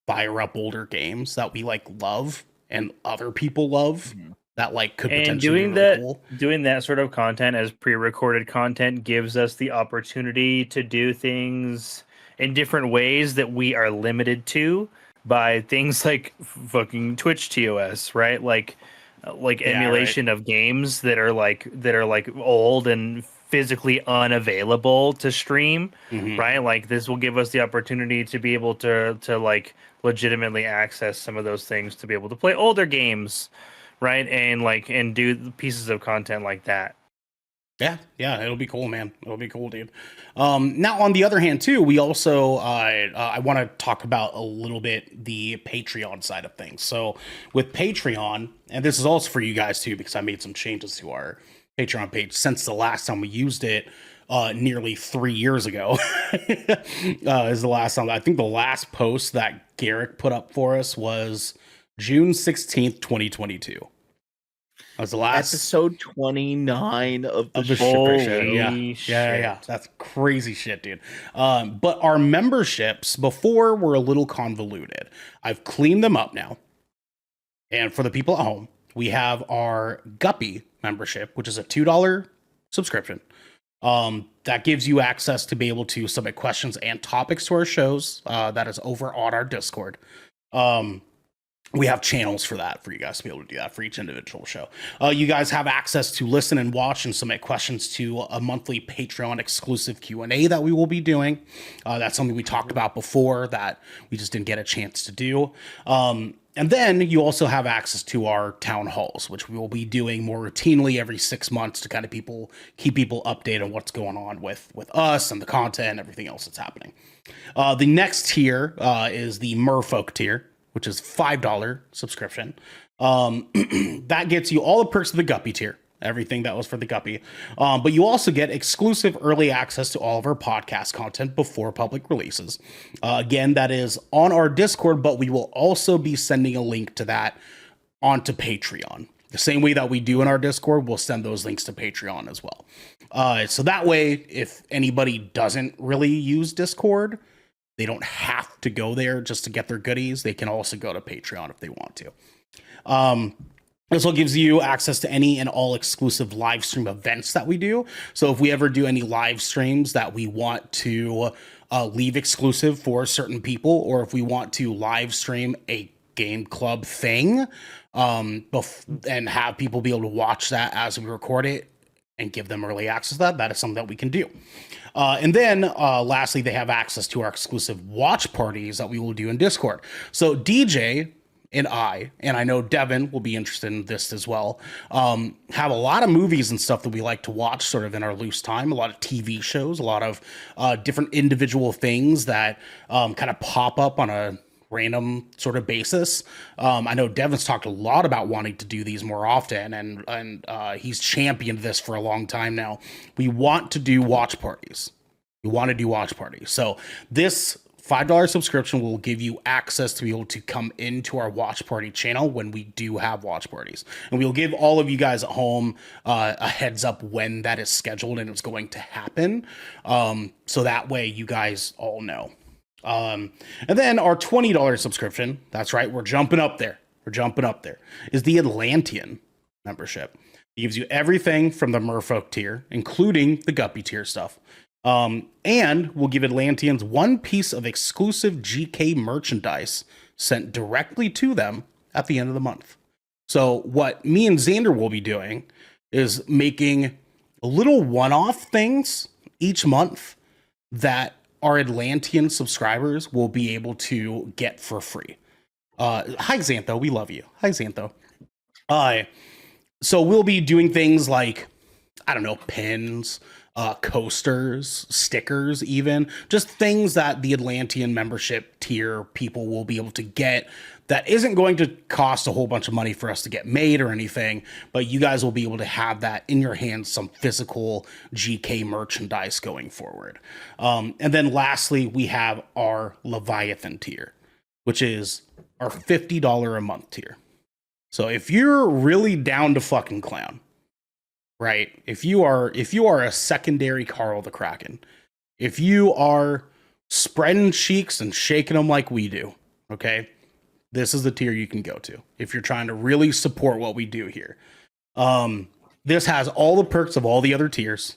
fire up older games that we like love and other people love. That like could potentially be really cool. Doing that sort of content as pre-recorded content gives us the opportunity to do things in different ways that we are limited to by things like fucking Twitch TOS, right? Like emulation of games that are like old and physically unavailable to stream, right? Like this will give us the opportunity to be able to like legitimately access some of those things to be able to play older games. Right, and do pieces of content like that. Yeah, it'll be cool, man. It'll be cool, dude. Now, on the other hand, too, we also I want to talk about a little bit the Patreon side of things. So with Patreon, and this is also for you guys too, because I made some changes to our Patreon page since the last time we used it. Nearly 3 years ago is the last time. I think the last post that Garrick put up for us was June 16th, 2022. That was the last episode 29 of the Shipwreck show. Yeah. That's crazy shit, dude. But our memberships before were a little convoluted. I've cleaned them up now. And for the people at home, we have our Guppy membership, which is a $2 subscription. That gives you access to be able to submit questions and topics to our shows. That is over on our Discord. We have channels for that, for you guys to be able to do that for each individual show. You guys have access to listen and watch and submit questions to a monthly Patreon exclusive Q&A that we will be doing. That's something we talked about before that we just didn't get a chance to do. And then you also have access to our town halls, which we will be doing more routinely every 6 months to kind of keep people updated on what's going on with us and the content and everything else that's happening. The next tier is the Merfolk tier, which is $5 subscription. That gets you all the perks of the Guppy tier, everything that was for the Guppy. But you also get exclusive early access to all of our podcast content before public releases. Again, that is on our Discord, but we will also be sending a link to that onto Patreon. The same way that we do in our Discord, we'll send those links to Patreon as well. So that way, if anybody doesn't really use Discord, they don't have to go there just to get their goodies. They can also go to Patreon if they want to. This also gives you access to any and all exclusive live stream events that we do. So if we ever do any live streams that we want to leave exclusive for certain people, or if we want to live stream a game club thing and have people be able to watch that as we record it and give them early access to that is something that we can do. And then lastly, they have access to our exclusive watch parties that we will do in Discord. So DJ and I know Devin will be interested in this as well, have a lot of movies and stuff that we like to watch sort of in our loose time, a lot of TV shows, a lot of different individual things that kind of pop up on a random sort of basis. I know Devin's talked a lot about wanting to do these more often, and he's championed this for a long time now. We want to do watch parties. So this $5 subscription will give you access to be able to come into our watch party channel when we do have watch parties. And we'll give all of you guys at home a heads up when that is scheduled and it's going to happen. So that way you guys all know. And then our $20 subscription, that's right, we're jumping up there, is the Atlantean membership. It gives you everything from the Merfolk tier, including the Guppy tier stuff. And we'll give Atlanteans one piece of exclusive GK merchandise sent directly to them at the end of the month. So what me and Xander will be doing is making little one-off things each month that our Atlantean subscribers will be able to get for free. Hi, Xantho. We love you. Hi, Xantho. So we'll be doing things like, I don't know, pins, coasters, stickers, even just things that the Atlantean membership tier people will be able to get that isn't going to cost a whole bunch of money for us to get made or anything, but you guys will be able to have that in your hands, some physical GK merchandise going forward. And then lastly, we have our Leviathan tier, which is our $50 a month tier. So if you're really down to fucking clown, right? If you are a secondary Carl the Kraken, if you are spreading cheeks and shaking them like we do, okay, this is the tier you can go to if you're trying to really support what we do here. This has all the perks of all the other tiers.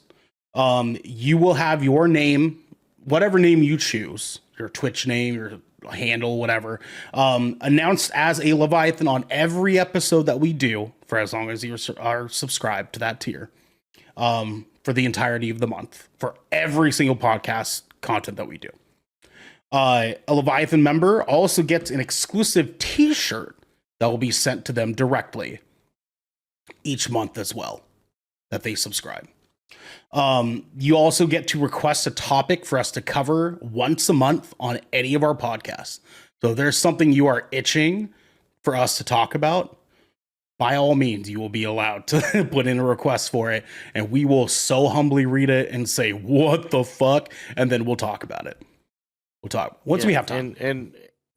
You will have your name, whatever name you choose, your Twitch name, your handle, whatever, announced as a Leviathan on every episode that we do for as long as you are subscribed to that tier, for the entirety of the month, for every single podcast content that we do. A Leviathan member also gets an exclusive t-shirt that will be sent to them directly each month as well that they subscribe. You also get to request a topic for us to cover once a month on any of our podcasts. So if there's something you are itching for us to talk about, by all means, you will be allowed to put in a request for it, and we will so humbly read it and say, what the fuck? And then we'll talk about it. We'll talk once we have time.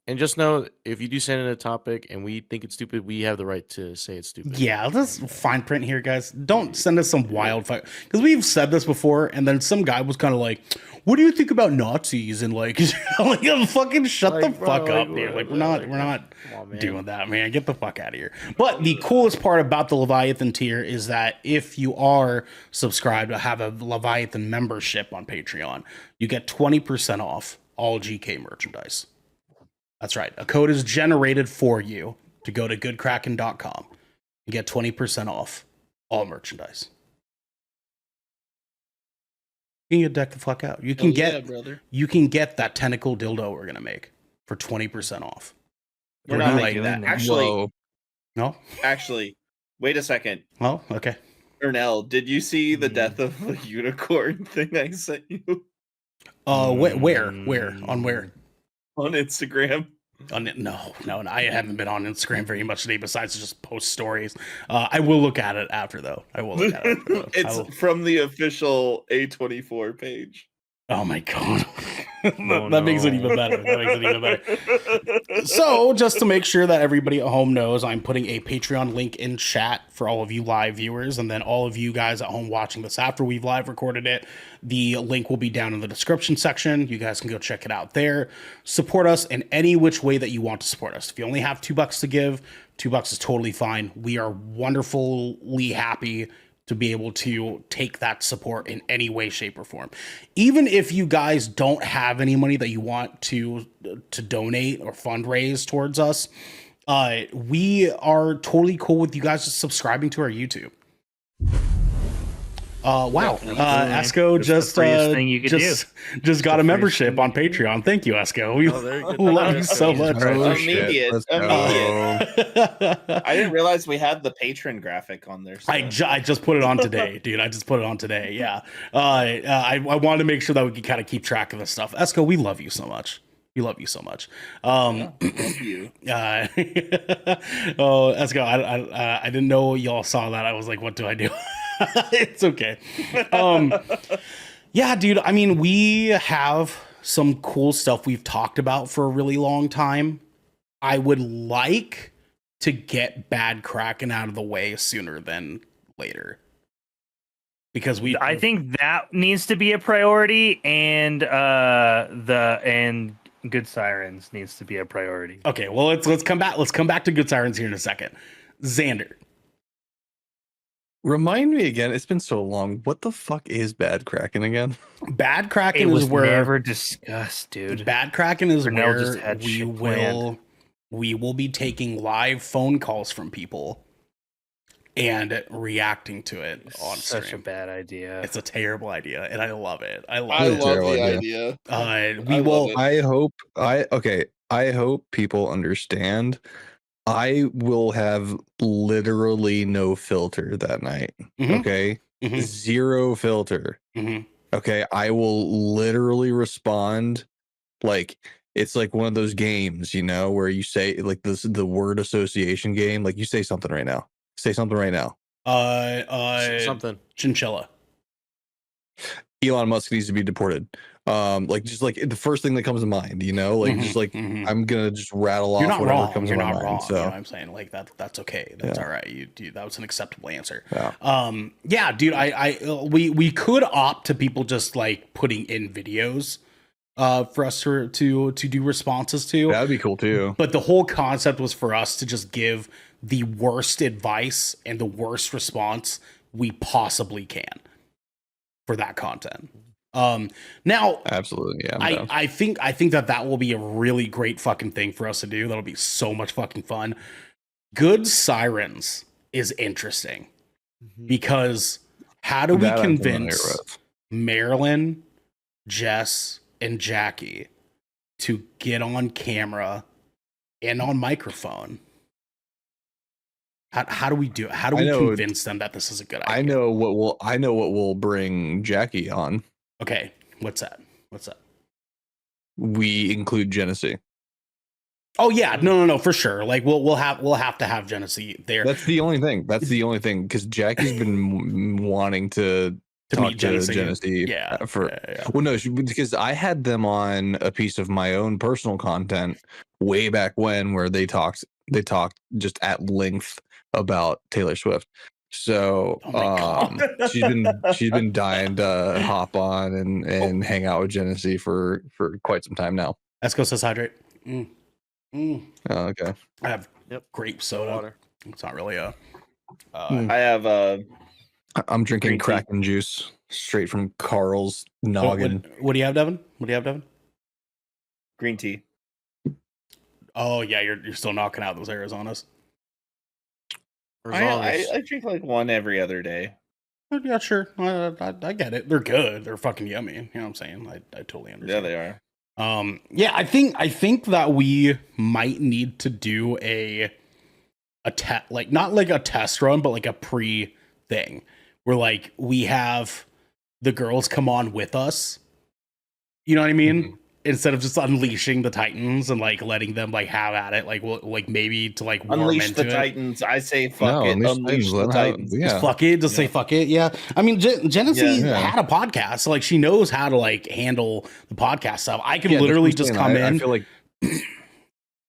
And just know, if you do send in a topic and we think it's stupid, we have the right to say it's stupid. Yeah, let's fine print here, guys. Don't send us some wild fuck, because we've said this before, and then some guy was kind of like, "What do you think about Nazis?" And like, fucking shut the fuck up, dude. Like, we're not doing that, man. Get the fuck out of here. But the coolest part about the Leviathan tier is that if you are subscribed to have a Leviathan membership on Patreon, you get 20% off all GK merchandise. That's right. A code is generated for you to go to goodkraken.com and get 20% off all merchandise. You can get deck the fuck out. You can get that tentacle dildo we're gonna make for 20% off. We're We're not not making doing that. that. Actually, No. wait a second. Oh, okay. Ernell, did you see the death of the unicorn thing I sent you Where on where? on Instagram? No, I haven't been on Instagram very much today. Besides just post stories. I will look at it after though. I will look at it after, though. It's from the official A24 page. Oh my god. Oh, that makes it no. even better. That makes it even better. So, just to make sure that everybody at home knows, I'm putting a Patreon link in chat for all of you live viewers, and then all of you guys at home watching this after we've live recorded it. The link will be down in the description section. You guys can go check it out there. Support us in any which way that you want to support us. If you only have $2 to give, $2 is totally fine. We are wonderfully happy to be able to take that support in any way, shape, or form. Even if you guys don't have any money that you want to donate or fundraise towards us, we are totally cool with you guys just subscribing to our YouTube. Wow. Esco just got a membership on Patreon. Thank you, Esco. We love you so much. Immediate. I didn't realize we had the patron graphic on there. So. I just put it on today, dude. I just put it on today. Yeah. I wanted to make sure that we could kind of keep track of this stuff. Esco, we love you so much. We love you so much. Love you. Oh, Esco, I didn't know y'all saw that. I was like, what do I do? It's okay. Yeah, dude. I mean, we have some cool stuff we've talked about for a really long time. I would like to get Bad Kraken out of the way sooner than later. Because I think that needs to be a priority, and Good Sirens needs to be a priority. Okay, well let's come back. Let's come back to Good Sirens here in a second. Xander. Remind me again. It's been so long. What the fuck is Bad Kraken again? Bad Kraken It was is where never discussed, dude. Bad Kraken is Ernell just where had shit planned. we will be taking live phone calls from people and reacting to it on Such stream. a bad idea. It's a terrible idea, and I love it. I I love love terrible the idea. idea. We will. I hope people understand. I will have literally no filter that night. Mhm. Okay. Mhm. Zero filter. Mhm. Okay. I will literally respond like it's like one of those games, you know, where you say like the word association game. Like you say something right now. Say something right now. Something. Chinchilla. Elon Musk needs to be deported. Like just like the first thing that comes to mind, you know, like just like I'm gonna just rattle You're off not whatever wrong. comes You're to my not mind. wrong. So You know what I'm saying? Like that's okay. That's all right. You that was an acceptable answer. Yeah. Yeah, dude. We could opt to people just like putting in videos for us to do responses to. That would be cool too. But the whole concept was for us to just give the worst advice and the worst response we possibly can for that content. Now, Absolutely, yeah. I think that will be a really great fucking thing for us to do. That'll be so much fucking fun. Good Sirens is interesting because how do we convince Marilyn, Jess, and Jackie to get on camera and on microphone? How do we do it? How do we convince them that this is a good idea? I know what will bring Jackie on. Okay, what's that? We include Jenesy. Oh yeah, no, for sure. Like we'll have to have Jenesy there. That's the only thing. Because Jackie's been wanting to talk meet to Jenesy. Jenesy. Well, no, because I had them on a piece of my own personal content way back when, where they talked just at length about Taylor Swift. So she's been dying to hop on and hang out with Jenesy for quite some time now. Esco says hydrate. Oh, okay. I have grape soda. Water. It's not really a. I have I'm drinking Green tea. Kraken juice straight from Carl's noggin. What do you have, Devin? green tea. Oh yeah, you're still knocking out those Arizonas. I drink like one every other day. Yeah, sure. I get it. They're good. They're fucking yummy. You know what I'm saying? I totally understand. Yeah, they are. Yeah, I think that we might need to do a test, like not like a test run, but like a pre thing where like we have the girls come on with us. You know what I mean? Instead of just unleashing the Titans and like letting them like have at it, like like maybe to like warm Unleash into the it. Titans. I say fuck it. Unleash the Titans. Just fuck it. Just say fuck it. Yeah. I mean, Jenesy had a podcast, so like she knows how to like handle the podcast stuff. I can literally just come in. I feel like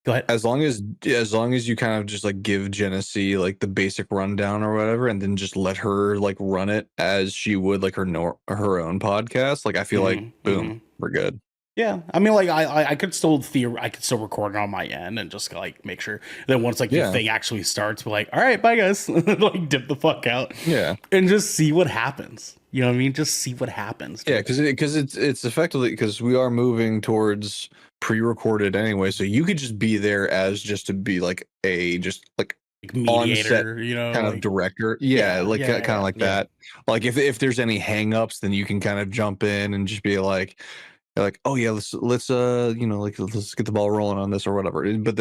go ahead. As long as you kind of just like give Jenesy like the basic rundown or whatever, and then just let her like run it as she would like her own podcast. Like I feel like boom, we're good. Yeah, I mean, like I could still record it on my end and just like make sure. Then once like the thing actually starts, we're like, all right, bye guys, like dip the fuck out. Yeah, and just see what happens. You know what I mean? Just see what happens. Dude. Yeah, because it's effectively because we are moving towards pre-recorded anyway, so you could just be there as just to be like a mediator, you know, kind of director. Yeah, kind of like that. Like if there's any hang-ups, then you can kind of jump in and just be like, oh yeah, let's let's get the ball rolling on this or whatever. But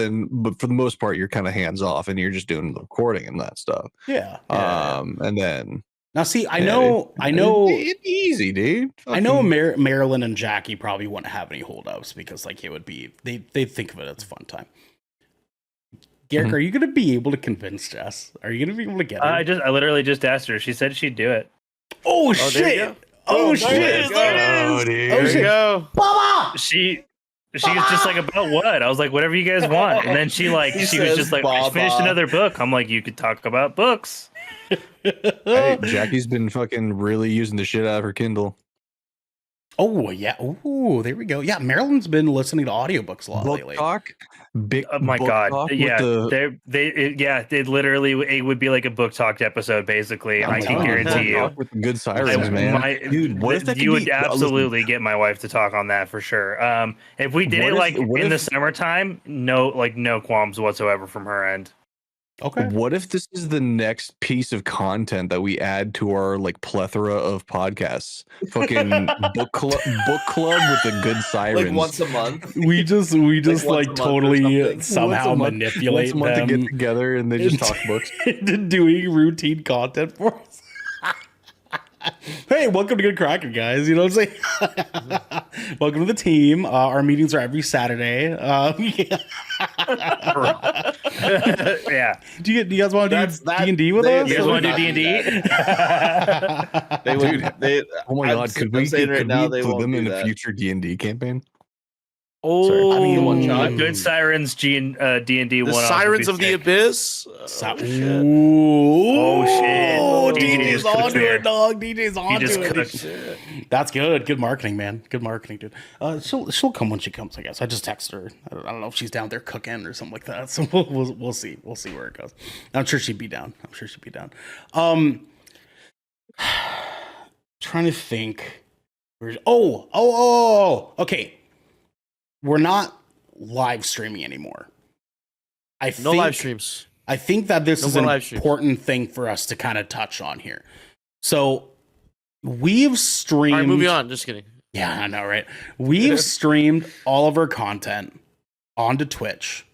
for the most part, you're kind of hands off and you're just doing the recording and that stuff. Yeah. And then now see, I know it's easy, dude. I know Marilyn and Jackie probably wouldn't have any holdups because like it would be they think of it as a fun time. Garrick, are you gonna be able to convince Jess? Are you gonna be able to get her? I literally just asked her. She said she'd do it. Oh shit! Oh shit! There you go. Mama! She's just like, about what? I was like, whatever you guys want. And then she was just like, I finished another book. I'm like, you could talk about books. Hey, Jackie's been fucking really using the shit out of her Kindle. Oh yeah. Oh, there we go. Yeah, Marilyn's been listening to audiobooks a lot lately. Oh my god. Yeah. They literally, it would be like a book talked episode, basically. I can guarantee you. With good sirens, man. Dude, what if you would absolutely get my wife to talk on that for sure. If we did it like in the summertime, no qualms whatsoever from her end. Okay. What if this is the next piece of content that we add to our like plethora of podcasts? Fucking book club with the good sirens. Like once a month. We just like totally somehow manipulate them. Once a month to get together and they just talk books. Into doing routine content for us. Hey, welcome to Good Kraken, guys. You know what I'm saying? Welcome to the team. Our meetings are every Saturday. Yeah. Do you guys want to do D&D with us? You guys want to do D&D? Oh my god, could we include them in a future D&D campaign? Oh, sorry. I mean, one shot. Good Sirens D&D the one. Sirens of the Abyss. Oh shit! Oh, DJ's onto it, dog. DJ's onto it. That's good. Good marketing, man. Good marketing, dude. She'll come when she comes, I guess. I just text her. I don't know if she's down there cooking or something like that. So we'll see. We'll see where it goes. I'm sure she'd be down. Trying to think. Okay. We're not live streaming anymore. No live streams. I think that this is an important thing for us to kind of touch on here. So we've streamed. All right, moving on. Just kidding. Yeah, I know, right? We've streamed all of our content onto Twitch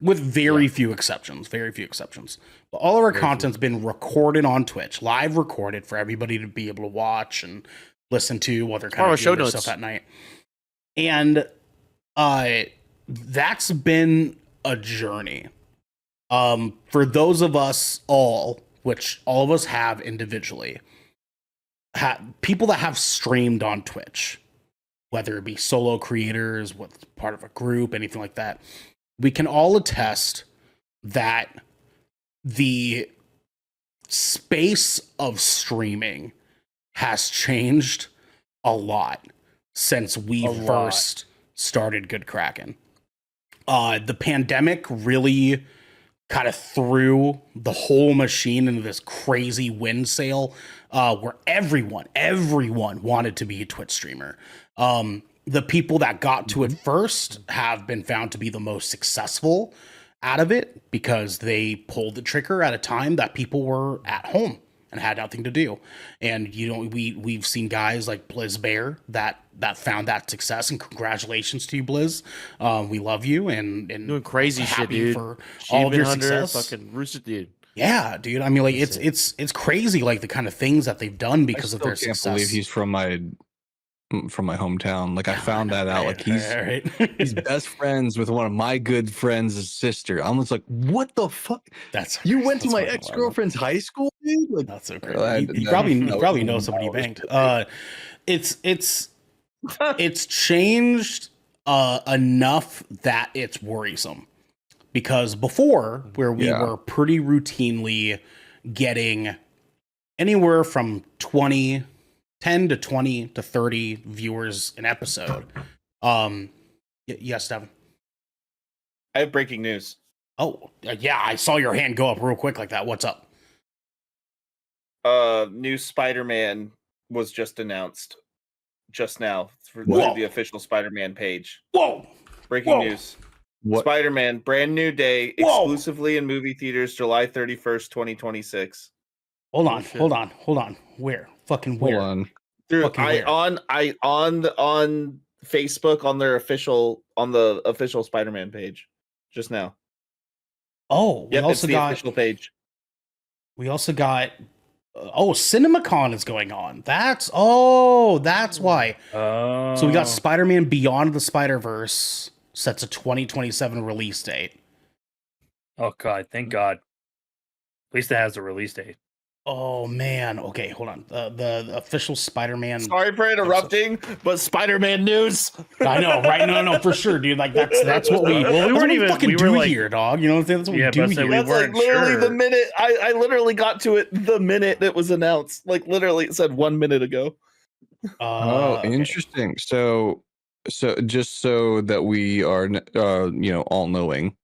with very few exceptions. But all of our content's been recorded on Twitch, live recorded for everybody to be able to watch and listen to while they're kind of doing their stuff at night. And that's been a journey. For those of us which all of us have individually, people that have streamed on Twitch, whether it be solo creators, with part of a group, anything like that, we can all attest that the space of streaming has changed a lot since we first started Good Kraken. The pandemic really kind of threw the whole machine into this crazy wind sail where everyone wanted to be a Twitch streamer. The people that got to it first have been found to be the most successful out of it because they pulled the trigger at a time that people were at home and had nothing to do. And we've seen guys like Blizz Bear that found that success, and congratulations to you, Blizz. We love you and doing crazy shit, happy dude. for all of your success. Fucking Rooster, dude. Yeah, dude. I mean, like it's crazy, like the kind of things that they've done because of their success. I can't believe he's from my hometown. Like I found that out. Like he's best friends with one of my good friends' sister. I'm just like, what the fuck? You went to my ex-girlfriend's high school, dude? Like that's so crazy. You probably know somebody you banged. It's changed enough that it's worrisome. Because before, where we were pretty routinely getting anywhere from 10 to 20 to 30 viewers an episode. Yes, Devin. I have breaking news. Oh, yeah, I saw your hand go up real quick like that. What's up? New Spider-Man was just announced just now for the official Spider-Man page. Whoa! Breaking news. What? Spider-Man, brand new day, exclusively in movie theaters, July 31st, 2026. Hold on. Where? Fucking where? Hold on. On Facebook on the official Spider-Man page just now. Oh, it's the official page. We also got CinemaCon is going on. That's why. So we got Spider-Man Beyond the Spider-Verse sets a 2027 release date. Oh God, thank God. At least it has a release date. Oh man. Okay, hold on. The official Spider-Man. Sorry for interrupting, but Spider-Man news. I know, right? No, for sure, dude. Like that's what we. Well, we weren't even fucking do here, dog. You know what I'm saying? That's what we do here. That's like literally the minute I literally got to it the minute it was announced. Like literally, it said 1 minute ago. Interesting. So just so that we are, all knowing,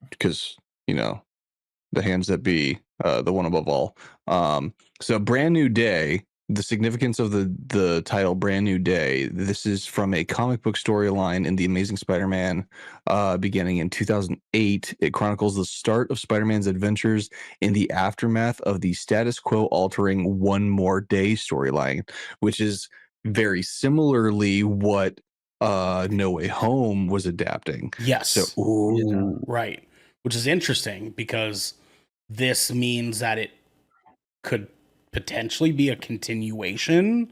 because the hands that be, the one above all. So brand new day. The significance of the title "Brand New Day." This is from a comic book storyline in the Amazing Spider-Man, beginning in 2008. It chronicles the start of Spider-Man's adventures in the aftermath of the status quo altering One More Day storyline, which is very similarly what No Way Home was adapting. Yes. So, right. Which is interesting because this means that it could potentially be a continuation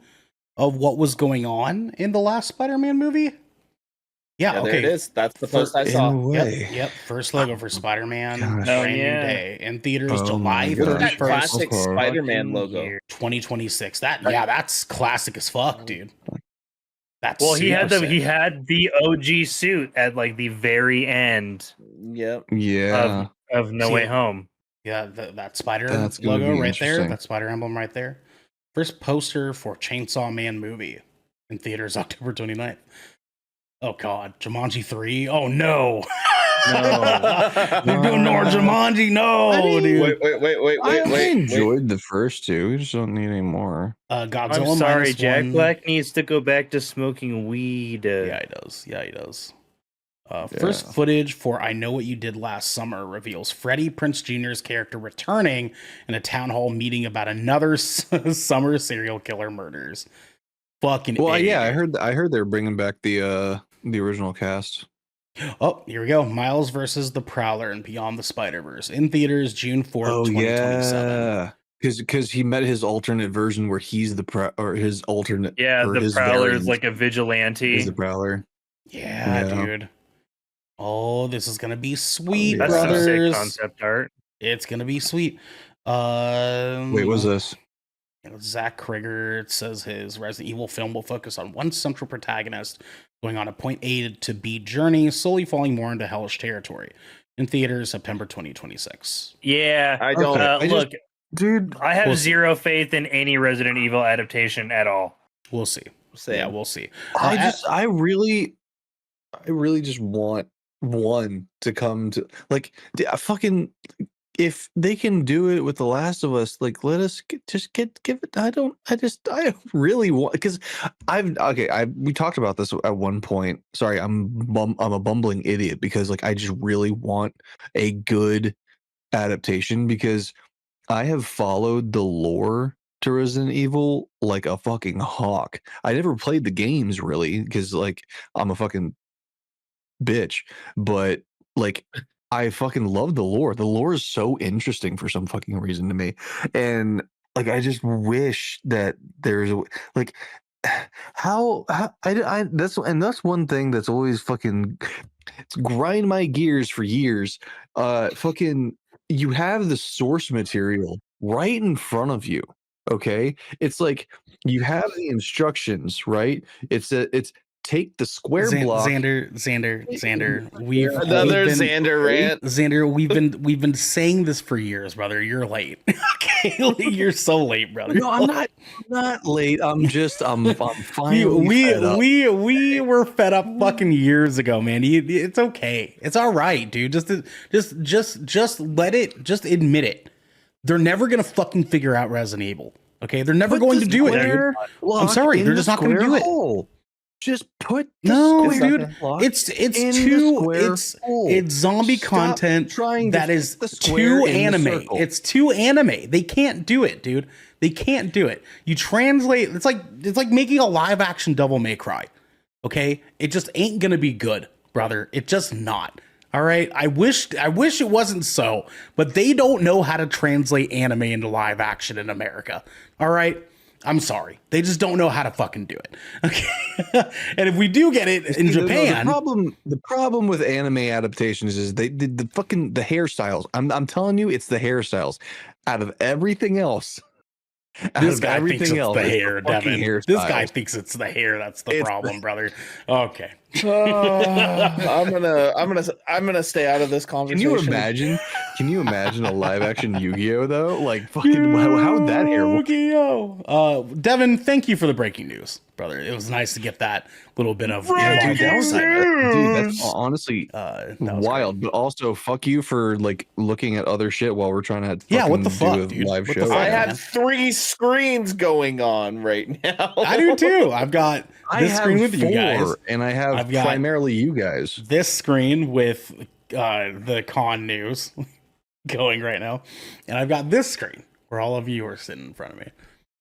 of what was going on in the last Spider-Man movie. Yeah, okay. There it is. That's the post I saw. Yep. First logo for Spider-Man, brand new day in theaters, July 31st. That classic Spider-Man logo, 2026. That's classic as fuck, dude. He had the OG suit at like the very end. Yep. Yeah. Of No Way Home. Yeah, that spider logo right there. That spider emblem right there. First poster for Chainsaw Man movie in theaters October 29th. Oh God, Jumanji 3. Oh no. They're doing more Jumanji. No, dude. Wait. I enjoyed the first two. We just don't need any more. Godzilla. I'm sorry, Jack Black needs to go back to smoking weed. Yeah, he does. First footage for I Know What You Did Last Summer reveals Freddie Prinze Jr.'s character returning in a town hall meeting about another summer serial killer murders. Fucking I heard they were bringing back the original cast. Oh, here we go. Miles versus the Prowler and Beyond the Spider-Verse in theaters June 4th, 2027. Yeah. Because he met his alternate version where he's his alternate. Yeah, the Prowler is like a vigilante. He's the Prowler. Yeah, dude. Oh, this is gonna be sweet, That's brothers. some sick concept art. It's gonna be sweet. Wait, what's this? Zach Krieger. It says his Resident Evil film will focus on one central protagonist going on a point A to B journey, slowly falling more into hellish territory. In theaters, September 2026. Yeah, I don't look, dude. I have zero faith in any Resident Evil adaptation at all. We'll see. Yeah, we'll see. I really just want one to come to fucking. If they can do it with The Last of Us, like let us give it. I really want, because we talked about this at one point. Sorry, I'm a bumbling idiot because like I just really want a good adaptation, because I have followed the lore to Resident Evil like a fucking hawk. I never played the games really because like I'm a fucking bitch, but like I fucking love the lore. The lore is so interesting for some fucking reason to me, and like I just wish that there's like how I that's one thing that's always fucking it's grind my gears for years. Fucking you have the source material right in front of you. Okay, it's like you have the instructions, right? It's take the square block. Xander, we've Another been, Xander rant. Xander, we've been saying this for years, brother. You're late. Okay, you're so late, brother. No, I'm not late. I'm finally fed up. We were fed up fucking years ago, man. It's okay. It's all right, dude. Just let it. Just admit it. They're never gonna fucking figure out Resident Evil. Okay, they're never going to do it, dude. I'm sorry, they're just not going to do it. Hole. Just put no, dude. It's zombie content that is too anime. It's too anime. They can't do it, dude. They can't do it. You translate. It's like making a live action Devil May Cry. Okay, it just ain't gonna be good, brother. It's just not. All right. I wish it wasn't so, but they don't know how to translate anime into live action in America. All right. I'm sorry. They just don't know how to fucking do it. Okay. And if we do get it in Japan, the problem with anime adaptations is the hairstyles. I'm telling you, it's the hairstyles. Out of everything else. This guy thinks it's the hair, Devin. This guy thinks it's the hair. That's the problem, brother. Okay. I'm gonna stay out of this conversation. Can you imagine a live action Yu-Gi-Oh though? Like fucking how would that hair look? Yu-Gi-Oh. Devin, thank you for the breaking news, brother. It was nice to get that little bit of dude, that's honestly wild. But also, fuck you for like looking at other shit while we're trying to what the fuck, do a live show. I have 3 screens going on right now. I do too. I've got this screen with you guys, and I have primarily you guys. This screen with the con news going right now, and I've got this screen where all of you are sitting in front of me.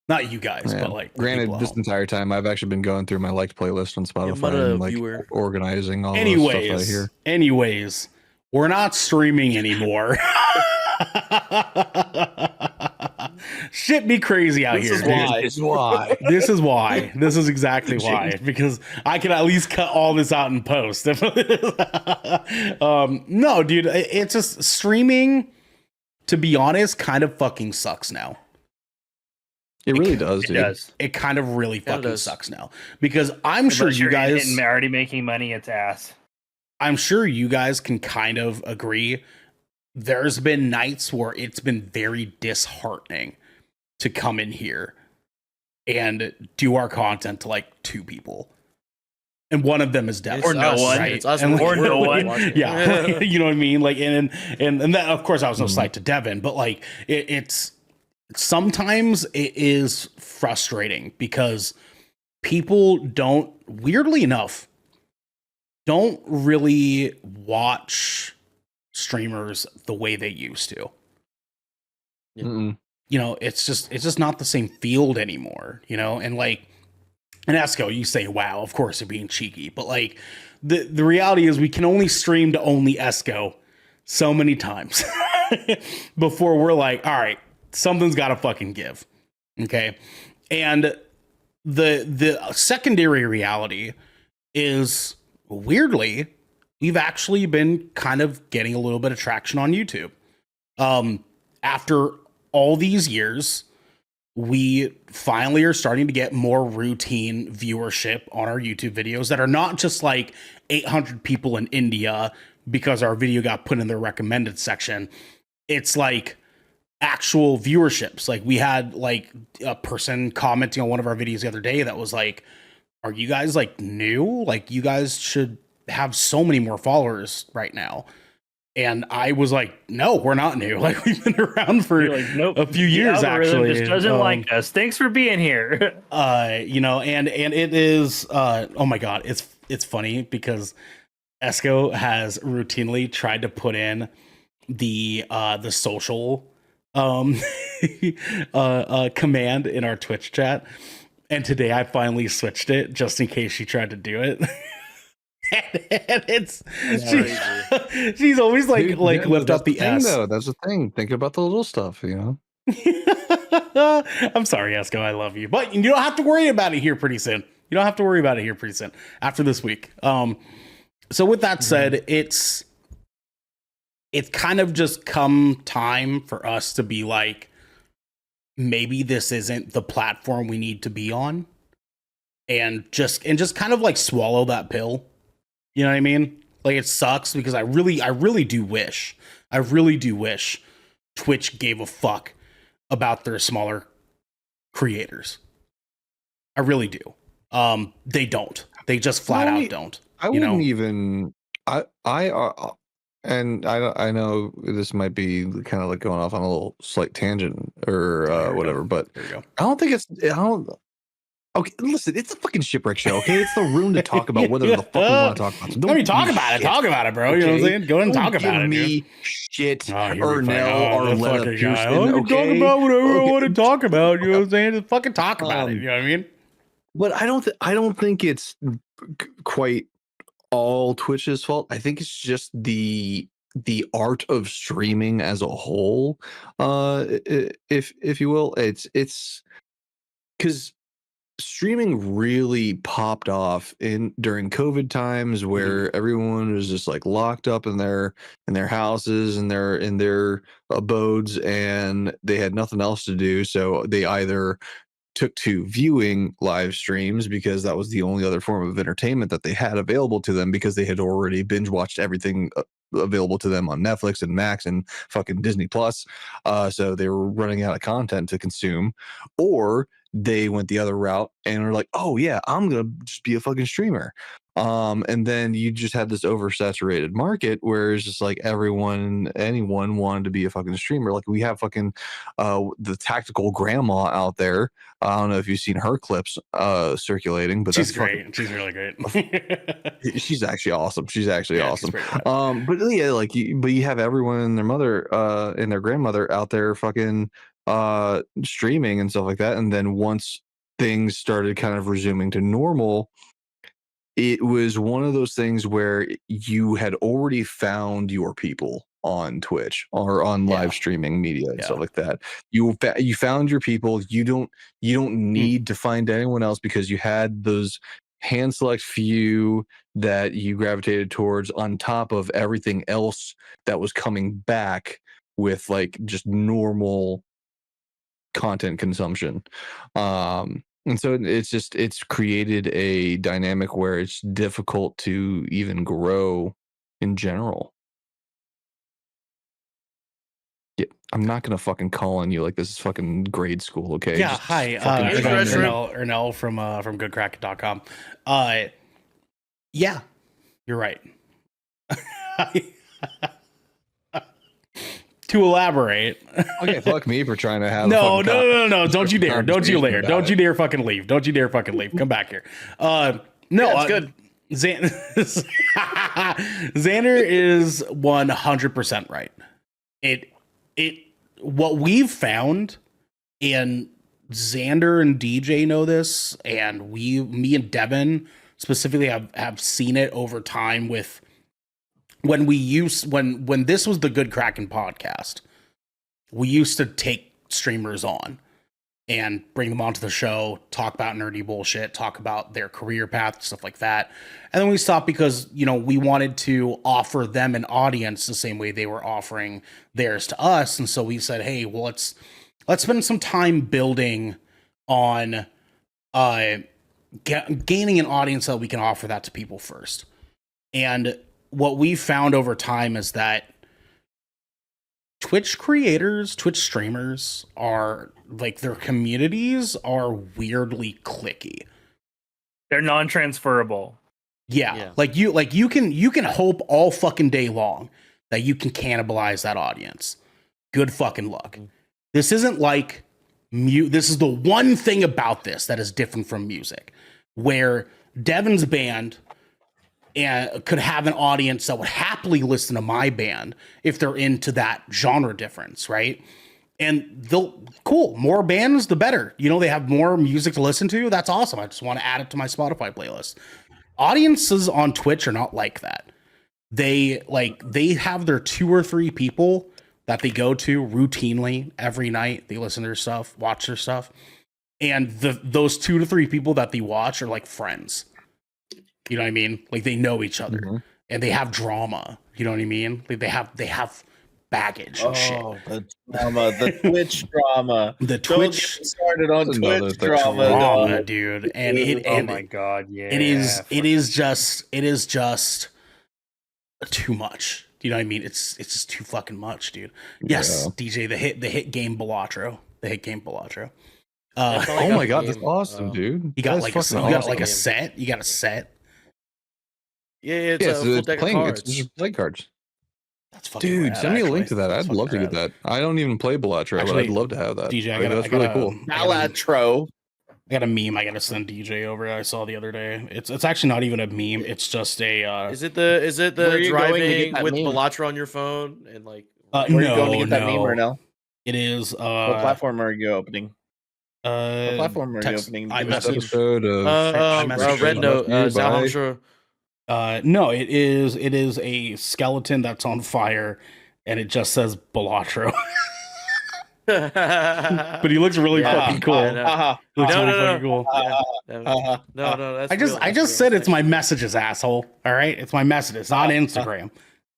Not you guys, but like granted, this entire time I've actually been going through my liked playlist on Spotify and like organizing all the stuff I hear. Anyways, we're not streaming anymore. Shit be crazy out here. This is why. This is why. This is exactly why. Because I can at least cut all this out in post. No, dude, it's just streaming, to be honest, kind of fucking sucks now. It really does, dude. It kind of really fucking sucks now. Because I'm sure you guys already making money, it's ass. I'm sure you guys can kind of agree. There's been nights where it's been very disheartening to come in here and do our content to like 2 people. And one of them is Devin. Or no one. Right? It's us or no one. Yeah. You know what I mean? Like, and that, of course, I was no slight to Devin, but like, it's sometimes it is frustrating because people don't, weirdly enough, don't really watch streamers the way they used to. Mm-mm. You know, it's just not the same field anymore, you know? And like, and Esco, you say, wow, of course you're being cheeky, but like the reality is we can only stream to only Esco so many times before we're like, all right, something's got to fucking give. Okay. And the secondary reality is, weirdly, we've actually been kind of getting a little bit of traction on YouTube. After all these years, we finally are starting to get more routine viewership on our YouTube videos that are not just like 800 people in India because our video got put in their recommended section. It's like actual viewerships. Like we had like a person commenting on one of our videos the other day that was like, are you guys like new? Like you guys should have so many more followers right now. And I was like, no, we're not new. Like we've been around for a few years actually. Just doesn't like us. Thanks for being here. You know, and it is oh my god, it's funny because Esco has routinely tried to put in the social um, command in our Twitch chat, and today I finally switched it just in case she tried to do it. And it's she's always like Dude, lift up the thing, S. though. That's the thing. Think about the little stuff, you know. I'm sorry, Esco. I love you, but you don't have to worry about it here pretty soon. You don't have to worry about it here pretty soon after this week. So with that said, it's kind of just come time for us to be like, maybe this isn't the platform we need to be on, and just kind of like swallow that pill. You know what I mean? Like, it sucks because I really do wish Twitch gave a fuck about their smaller creators. I really do. They don't. They just flat out don't. I wouldn't even. And I know this might be kind of like going off on a little slight tangent or whatever, but There you go. I don't think it's. I don't. Okay, listen, it's a fucking Shipwreck show. Okay, it's the room to talk about whatever the fuck we want to talk about. So don't Let me talk give me about it. shit, Talk about it, bro. You know what I'm okay? saying? Go ahead and Don't talk about give it. me Dude. shit, Oh, you're Ernell, or the Letta fucking guy. Pearson. Oh, you can talk Okay? about whatever I Okay. want to talk about. You know what I'm saying? Just fucking talk about it. You know what I mean? But I don't think it's quite all Twitch's fault. I think it's just the art of streaming as a whole, if you will. It's because streaming really popped off during COVID times, where everyone was just like locked up in their houses and in their abodes, and they had nothing else to do. So they either took to viewing live streams because that was the only other form of entertainment that they had available to them, because they had already binge watched everything available to them on Netflix and Max and fucking Disney Plus. So they were running out of content to consume, or they went the other route and were like, oh yeah, I'm gonna just be a fucking streamer. And then you just had this oversaturated market where it's just like anyone wanted to be a fucking streamer. Like, we have fucking the tactical grandma out there. I don't know if you've seen her clips circulating, but She's that's great. She's really great. she's actually awesome. She's actually Yeah, awesome. she's pretty But yeah, like you have everyone and their mother and their grandmother out there fucking streaming and stuff like that. And then once things started kind of resuming to normal, it was one of those things where you had already found your people on Twitch or on live streaming media and stuff like that. You found your people. You don't need to find anyone else, because you had those hand select few that you gravitated towards, on top of everything else that was coming back with like just normal content consumption. And so it's created a dynamic where it's difficult to even grow in general. Yeah, I'm not gonna fucking call on you like this is fucking grade school, okay? Yeah, Just hi, fucking Ernell from goodkraken.com. Yeah, you're right. To elaborate. Okay, fuck me for trying to have No. Don't you dare. Don't you dare. Don't you dare fucking leave. Don't you dare fucking leave. Come back here. No, that's good. Xander is 100% right. What we've found, and Xander and DJ know this, and me and Devin specifically have seen it over time with when this was the Good Kraken podcast. We used to take streamers on and bring them onto the show, talk about nerdy bullshit, talk about their career path, stuff like that. And then we stopped because, we wanted to offer them an audience the same way they were offering theirs to us. And so we said, hey, well, let's spend some time building on gaining an audience so that we can offer that to people first. And what we found over time is that Twitch creators, Twitch streamers are like, their communities are weirdly cliquey. They're non-transferable. Yeah. Like you can hope all fucking day long that you can cannibalize that audience. Good fucking luck. This isn't like this is the one thing about this that is different from music, where Devin's band and could have an audience that would happily listen to my band if they're into that genre difference, right? And cool, more bands, the better. You know, they have more music to listen to. That's awesome. I just want to add it to my Spotify playlist. Audiences on Twitch are not like that. They have their 2 or 3 people that they go to routinely every night. They listen to their stuff, watch their stuff. And those 2 to 3 people that they watch are like friends. You know what I mean? Like they know each other and they have drama. You know what I mean? Like they have baggage and shit. The drama, the Twitch drama. The Don't Twitch get started on Twitch drama, drama, dude. And oh my god, yeah. It is just too much. You know what I mean? It's just too fucking much, dude. Yes, DJ, the hit game Balatro. The hit game Balatro. Oh my god, that's awesome, dude. You got like a set. You got a set. Yeah, it's a full deck of cards. It's just play cards. That's fucking dude. rad, Send me a link to that. That's I'd love to get that. I don't even play Balatro, but I'd love to have that. DJ, that's really cool. Balatro. I got a meme I gotta send DJ over. I saw the other day. It's actually not even a meme. It's just a. Is it the driving with Balatro on your phone and like? Where are you going to get that meme, Ernell? It is. What platform are you opening? What platform are you opening? Episode of Red Note. Zalhamstra. No, it is a skeleton that's on fire, and it just says Balatro. But he looks really fucking cool. No. That's I just said it's my messages, asshole. All right, it's my messages, not Instagram.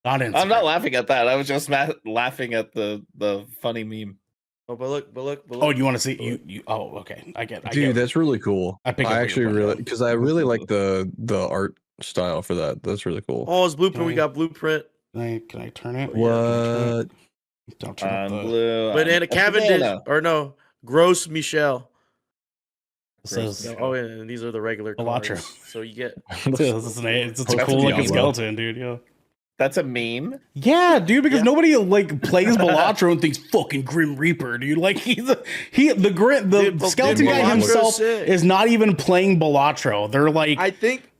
Not Instagram. I'm not laughing at that. I was just laughing at the funny meme. Oh, but look. Oh, you want to see you? Oh, okay. I get. Dude, that's really cool. I actually really because I really like the art style for that. That's really cool. Oh, it's Blueprint. We got Blueprint. Can I turn it? What? Don't turn it. Blue. Banana Cavendish or no? Gross Michelle. And these are the regular Balatro. So you get. It's a cool looking skeleton, dude. Yeah. That's a meme. Yeah, dude, because nobody like plays Balatro and thinks fucking Grim Reaper, dude. Like the skeleton guy himself is not even playing Balatro. They're like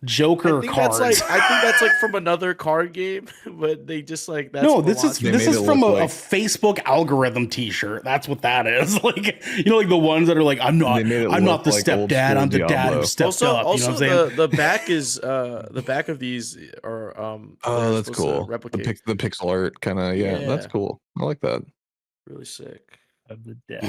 Joker cards. I think that's like from another card game, but they just like that's no. This is from a Facebook algorithm T-shirt. That's what that is. Like like the ones that are like I'm not the stepdad. I'm the dad who stepped up. Also, you know what I'm saying? the back is the back of these are oh, that's cool. Replicate the pixel art kind of that's cool. I like that. Really sick. Of the dad.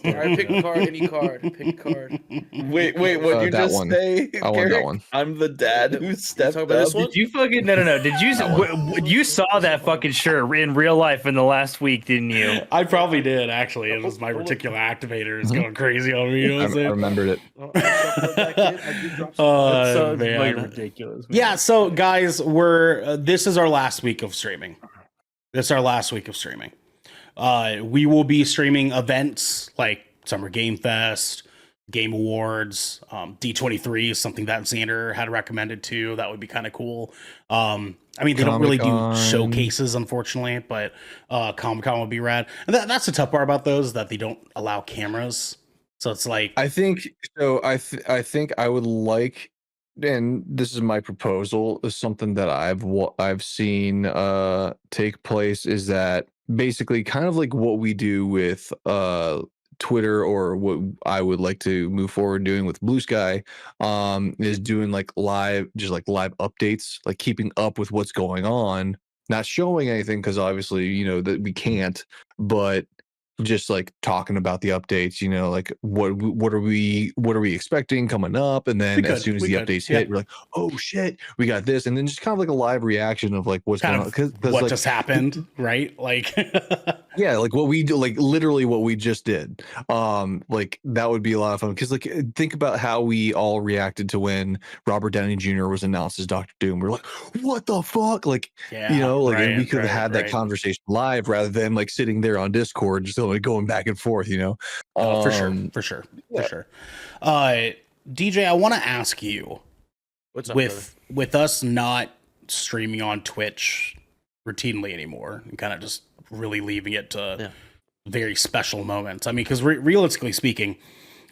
All right, pick a card, any card. Pick a card. Wait, what you just say? I want that one. I'm the dad who stepped up. Did you fucking no? Did you saw that fucking shirt in real life in the last week, didn't you? I probably did actually. It was my reticular activator is going crazy on me. You know what I'm saying? I remembered it. So man. Ridiculous. Man. Yeah. So guys, this is our last week of streaming. We will be streaming events like Summer Game Fest, Game Awards, D23 is something that Xander had recommended too. That would be kind of cool. I mean, they don't really do showcases, unfortunately, but Comic-Con would be rad. And that's the tough part about those, is that they don't allow cameras. So it's like I think I would like, and this is my proposal, is something that I've seen take place, is that basically kind of like what we do with Twitter, or what I would like to move forward doing with Blue Sky, is doing like live updates, like keeping up with what's going on, not showing anything because obviously that we can't, but just like talking about the updates, like what are we expecting coming up, and then as soon as the updates hit, we're like, oh shit, we got this, and then just kind of like a live reaction of like what's going on, because what just happened, right? Like yeah, like what we do, like literally what we just did. Like that would be a lot of fun, because like think about how we all reacted to when Robert Downey Jr. was announced as Dr. Doom. We're like, what the fuck? Like and we could have had that conversation live rather than like sitting there on Discord just like going back and forth, for sure. DJ, I want to ask you, what's up, with us not streaming on Twitch routinely anymore and kind of just really leaving it to very special moments. I mean, because realistically speaking,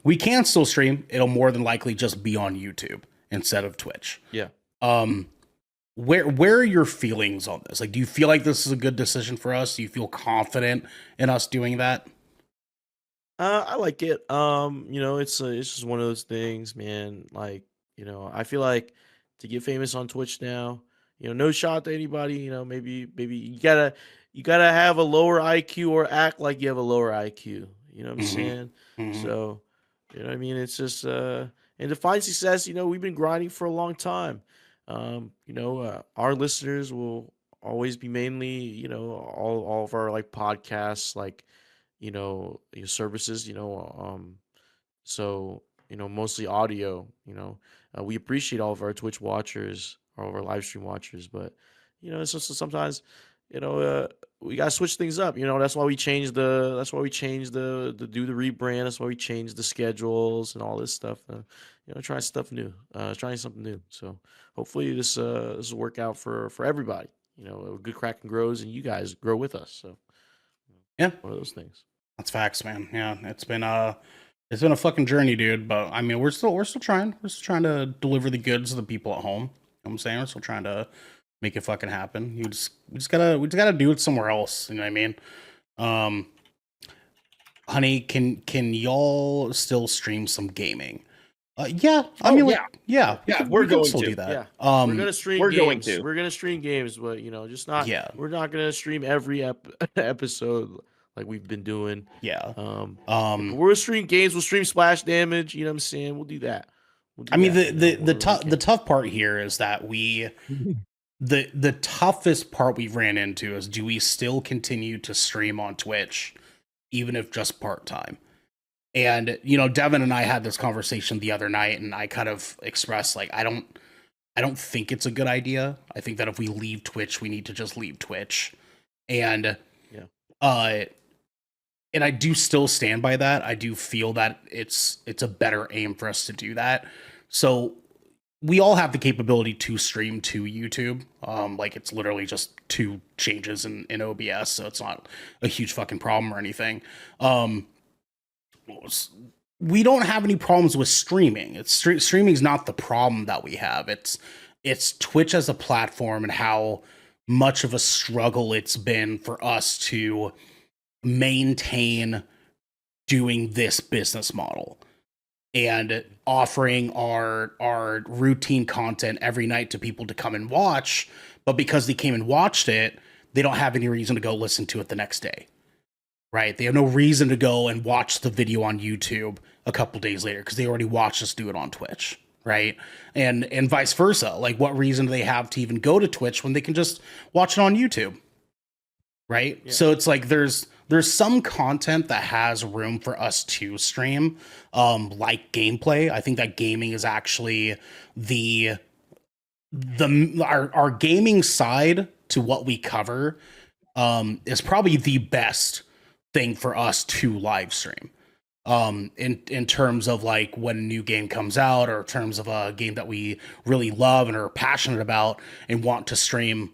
we can still stream. It'll more than likely just be on YouTube instead of Twitch. Yeah. Where are your feelings on this? Like, do you feel like this is a good decision for us? Do you feel confident in us doing that? I like it. It's just one of those things, man. Like, I feel like to get famous on Twitch now, no shot to anybody. Maybe you gotta have a lower IQ or act like you have a lower IQ. You know what I'm Mm-hmm. saying? Mm-hmm. So, what I mean? It's just and to find success, we've been grinding for a long time. Our listeners will always be mainly, all of our like podcasts, like your services, so mostly audio. We appreciate all of our Twitch watchers, all of our live stream watchers, but it's just sometimes you know uh, we gotta switch things up. That's why we changed the do the rebrand. That's why we changed the schedules and all this stuff. Trying stuff new, trying something new. So hopefully this will work out for everybody. A good Kraken grows and you guys grow with us. So Yeah, one of those things. that's facts, man. Yeah, it's been a fucking journey, dude. But I mean, we're still trying. We're still trying to deliver the goods to the people at home. You know what I'm saying? We're still trying to make it fucking happen. We just gotta do it somewhere else. You know what I mean? Honey, can y'all still stream some gaming? Yeah, I mean, yeah, we're we can going still to. do that. Yeah. We're gonna stream. we're games. going to. We're gonna stream games, but just not. Yeah. We're not gonna stream every episode like we've been doing. Yeah. But we'll stream games. We'll stream Splash Damage. You know what I'm saying? We'll do that. I mean, the tough part here is that the toughest part we ran into is, do we still continue to stream on Twitch, even if just part time? And Devin and I had this conversation the other night, and I kind of expressed like I don't think it's a good idea. I think that if we leave Twitch, we need to just leave Twitch, and and I do still stand by that. I do feel that it's a better aim for us to do that. So we all have the capability to stream to YouTube. Like it's literally just 2 changes in OBS, so it's not a huge fucking problem or anything. We don't have any problems with streaming. Streaming is not the problem that we have. It's Twitch as a platform and how much of a struggle it's been for us to maintain doing this business model and offering our routine content every night to people to come and watch. But because they came and watched it, they don't have any reason to go listen to it the next day. Right? They have no reason to go and watch the video on YouTube a couple days later because they already watched us do it on Twitch, right? And vice versa. Like, what reason do they have to even go to Twitch when they can just watch it on YouTube, right? Yeah. So it's like there's some content that has room for us to stream, like gameplay. I think that gaming is actually our gaming side to what we cover is probably the best thing for us to live stream in terms of like when a new game comes out, or in terms of a game that we really love and are passionate about and want to stream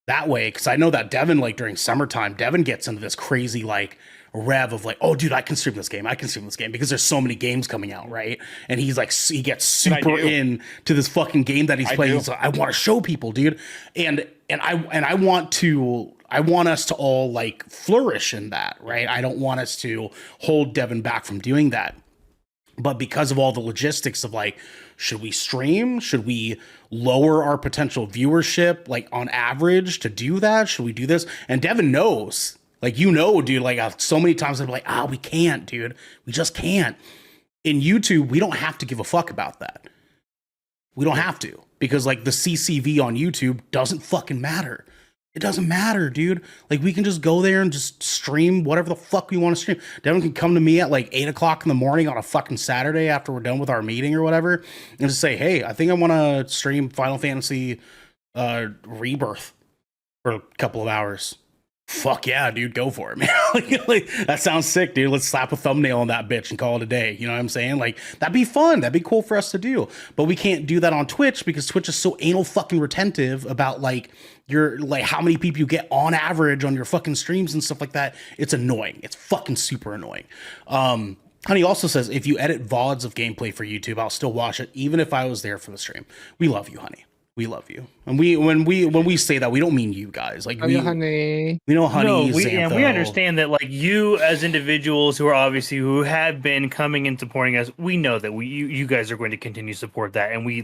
that way. Because I know that Devin, like during summertime, Devin gets into this crazy like rev of like, oh dude, I can stream this game because there's so many games coming out, right? And he's like, he gets super in to this fucking game that he's playing. He's like, I want to show people, dude, and I want us to all like flourish in that, right? I don't want us to hold Devin back from doing that. But because of all the logistics of like, should we stream? Should we lower our potential viewership like on average to do that? Should we do this? And Devin knows, like, dude, like so many times I'm like, we can't, dude. We just can't. In YouTube, we don't have to give a fuck about that. We don't have to, because like the CCV on YouTube doesn't fucking matter. It doesn't matter, dude. Like, we can just go there and just stream whatever the fuck we want to stream. Devin can come to me at like 8 o'clock in the morning on a fucking Saturday after we're done with our meeting or whatever, and just say, hey, I think I want to stream Final Fantasy Rebirth for a couple of hours. Fuck yeah, dude, go for it, man. like, that sounds sick, dude. Let's slap a thumbnail on that bitch and call it a day. You know what I'm saying? Like, that'd be fun. That'd be cool for us to do. But we can't do that on Twitch because Twitch is so anal fucking retentive about like your like how many people you get on average on your fucking streams and stuff like that. It's annoying. It's fucking super annoying. Honey also says, if you edit VODs of gameplay for YouTube, I'll still watch it even if I was there for the stream. We love you, honey. we love you. And when we say that, we don't mean you guys. Like honey. we know honey. No, and we understand that, like, you as individuals who who have been coming and supporting us, we know that you guys are going to continue to support that, and we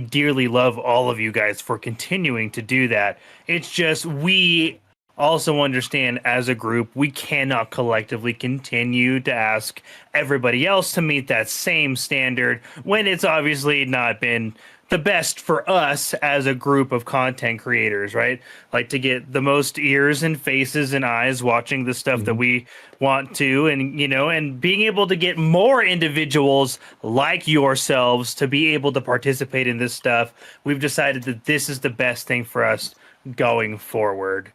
dearly love all of you guys for continuing to do that. It's just we also understand as a group we cannot collectively continue to ask everybody else to meet that same standard when it's obviously not been the best for us as a group of content creators, right? Like, to get the most ears and faces and eyes watching the stuff that we want to, and and being able to get more individuals like yourselves to be able to participate in this stuff. We've decided that this is the best thing for us going forward.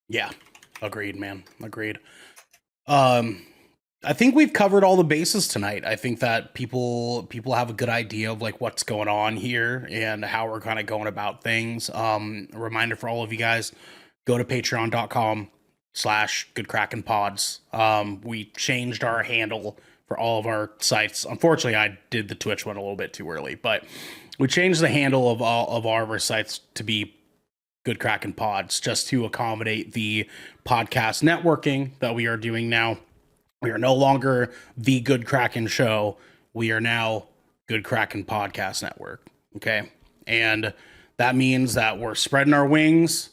Yeah, agreed, man. Agreed. I think we've covered all the bases tonight. I think that people have a good idea of like what's going on here and how we're kind of going about things. A reminder for all of you guys, go to patreon.com/goodkrakenpods. We changed our handle for all of our sites. Unfortunately, I did the Twitch one a little bit too early, but we changed the handle of all of our sites to be Good Kraken Pods, just to accommodate the podcast networking that we are doing now. We are no longer the Good Kraken Show. We are now Good Kraken Podcast Network. Okay. And that means that we're spreading our wings.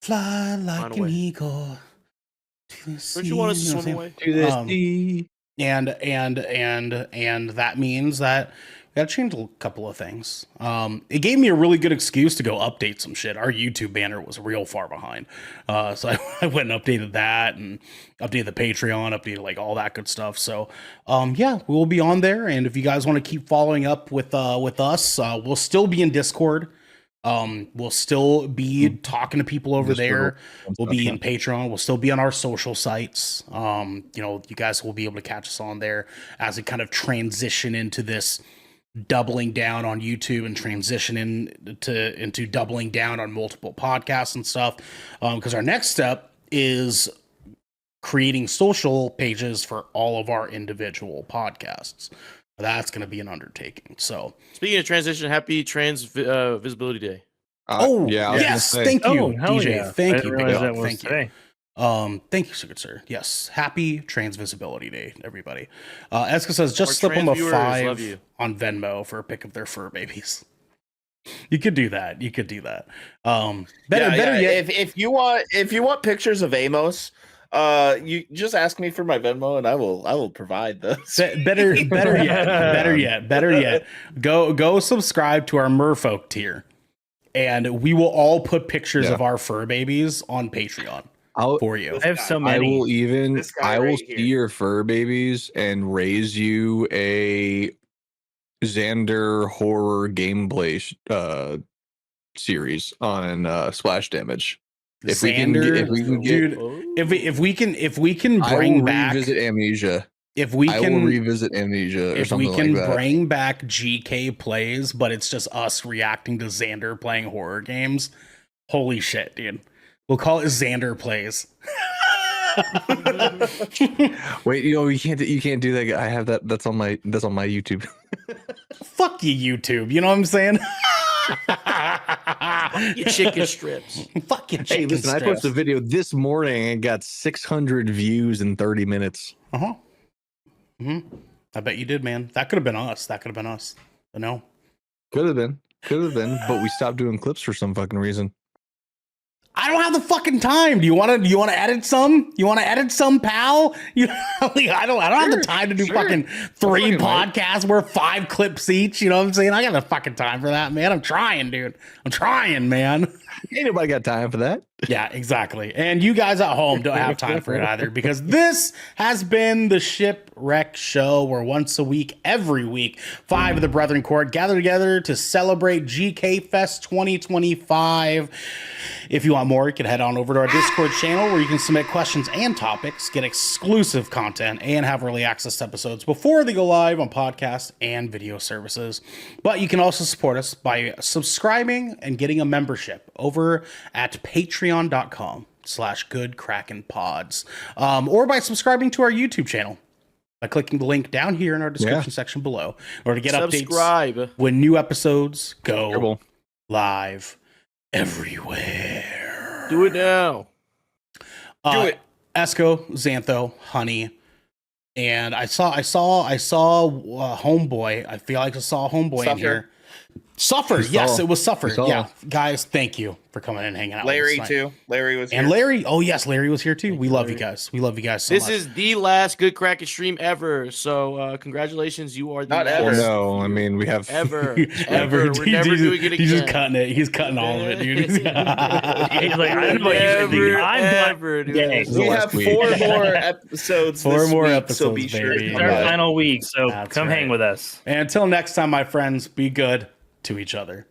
Fly like an eagle to the sea. Don't you want us to swim away? To the sea. And that means that we got to change a couple of things. It gave me a really good excuse to go update some shit. Our YouTube banner was real far behind. So I went and updated that and updated the Patreon, updated like all that good stuff. So yeah, we'll be on there. And if you guys want to keep following up with us, we'll still be in Discord. We'll still be talking to people over there. We'll be in Patreon. We'll still be on our social sites. You guys will be able to catch us on there as we kind of transition into this doubling down on YouTube and transition into doubling down on multiple podcasts and stuff. Because our next step is creating social pages for all of our individual podcasts. That's going to be an undertaking. So, speaking of transition, happy Visibility Day. Yeah. Yes. Thank you, DJ. Yeah. Thank you. Big That up. was Thank you. today. Thank you, good sir. Yes. Happy Trans Visibility Day, everybody. Eska says, just Our slip them a trans viewers love 5 you. on Venmo for a pic of their fur babies. You could do that. Better yet. If you want pictures of Amos, you just ask me for my Venmo and I will provide those. Better yet. Go subscribe to our Merfolk tier, and we will all put pictures of our fur babies on Patreon for you. I have so I many. will see your fur babies and raise you a Xander horror gameplay series on Splash Damage. If we can get, if we can bring back revisit Amnesia. If we I can will revisit Amnesia, or if something we can like that. bring back GK plays, but it's just us reacting to Xander playing horror games. Holy shit, dude! We'll call it Xander plays. Wait, you can't do that. I have that. That's on my YouTube. Fuck you, YouTube. You know what I'm saying? You chicken strips. Fuck you, chicken Hey, listen, strips. I posted a video this morning and got 600 views in 30 minutes. I bet you did, man. That could have been us. But no. Could have been, but we stopped doing clips for some fucking reason. I don't have the fucking time. Do you want to edit some? You want to edit some, pal? I don't have the time to do fucking 3 podcasts worth 5 clips each. You know what I'm saying? I got the fucking time for that, man. I'm trying, dude. I'm trying, man. Ain't nobody got time for that. Yeah, exactly. And you guys at home don't have time for it either, because this has been the Shipwreck Show, where once a week, every week, 5 of the Brethren Court gather together to celebrate GK Fest 2025. If you want more, you can head on over to our Discord channel, where you can submit questions and topics, get exclusive content, and have early access to episodes before they go live on podcast and video services. But you can also support us by subscribing and getting a membership over at patreon.com/goodkrakenpods, or by subscribing to our YouTube channel. by clicking the link down here in our description section below, or to get Subscribe. updates when new episodes go Terrible. live everywhere. Do it now. Do it. Esco, Xantho, Honey, and I saw Homeboy. I feel like I saw Homeboy in here. Suffer, yes, it was Suffer. Yeah, guys, thank you for coming and hanging out. Larry with us tonight. too. Larry was here. And Larry. Oh yes, Larry was here too. We love you guys. We love you guys so much. This is the last Good Kraken stream ever. So congratulations, you are the Not last. ever. No, I mean we have Ever. Ever. We're never doing it again. He's just cutting it. He's cutting all of it, dude. He's like, I don't know what you think. I'm ever done. doing Yeah, it. We have 4 more episodes. Four more week, episodes, so be sure baby. to It's come our by. final week, so That's come right. hang with us. And until next time, my friends, be good to each other.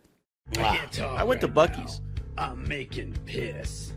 I went to Buc-ee's. I'm making piss.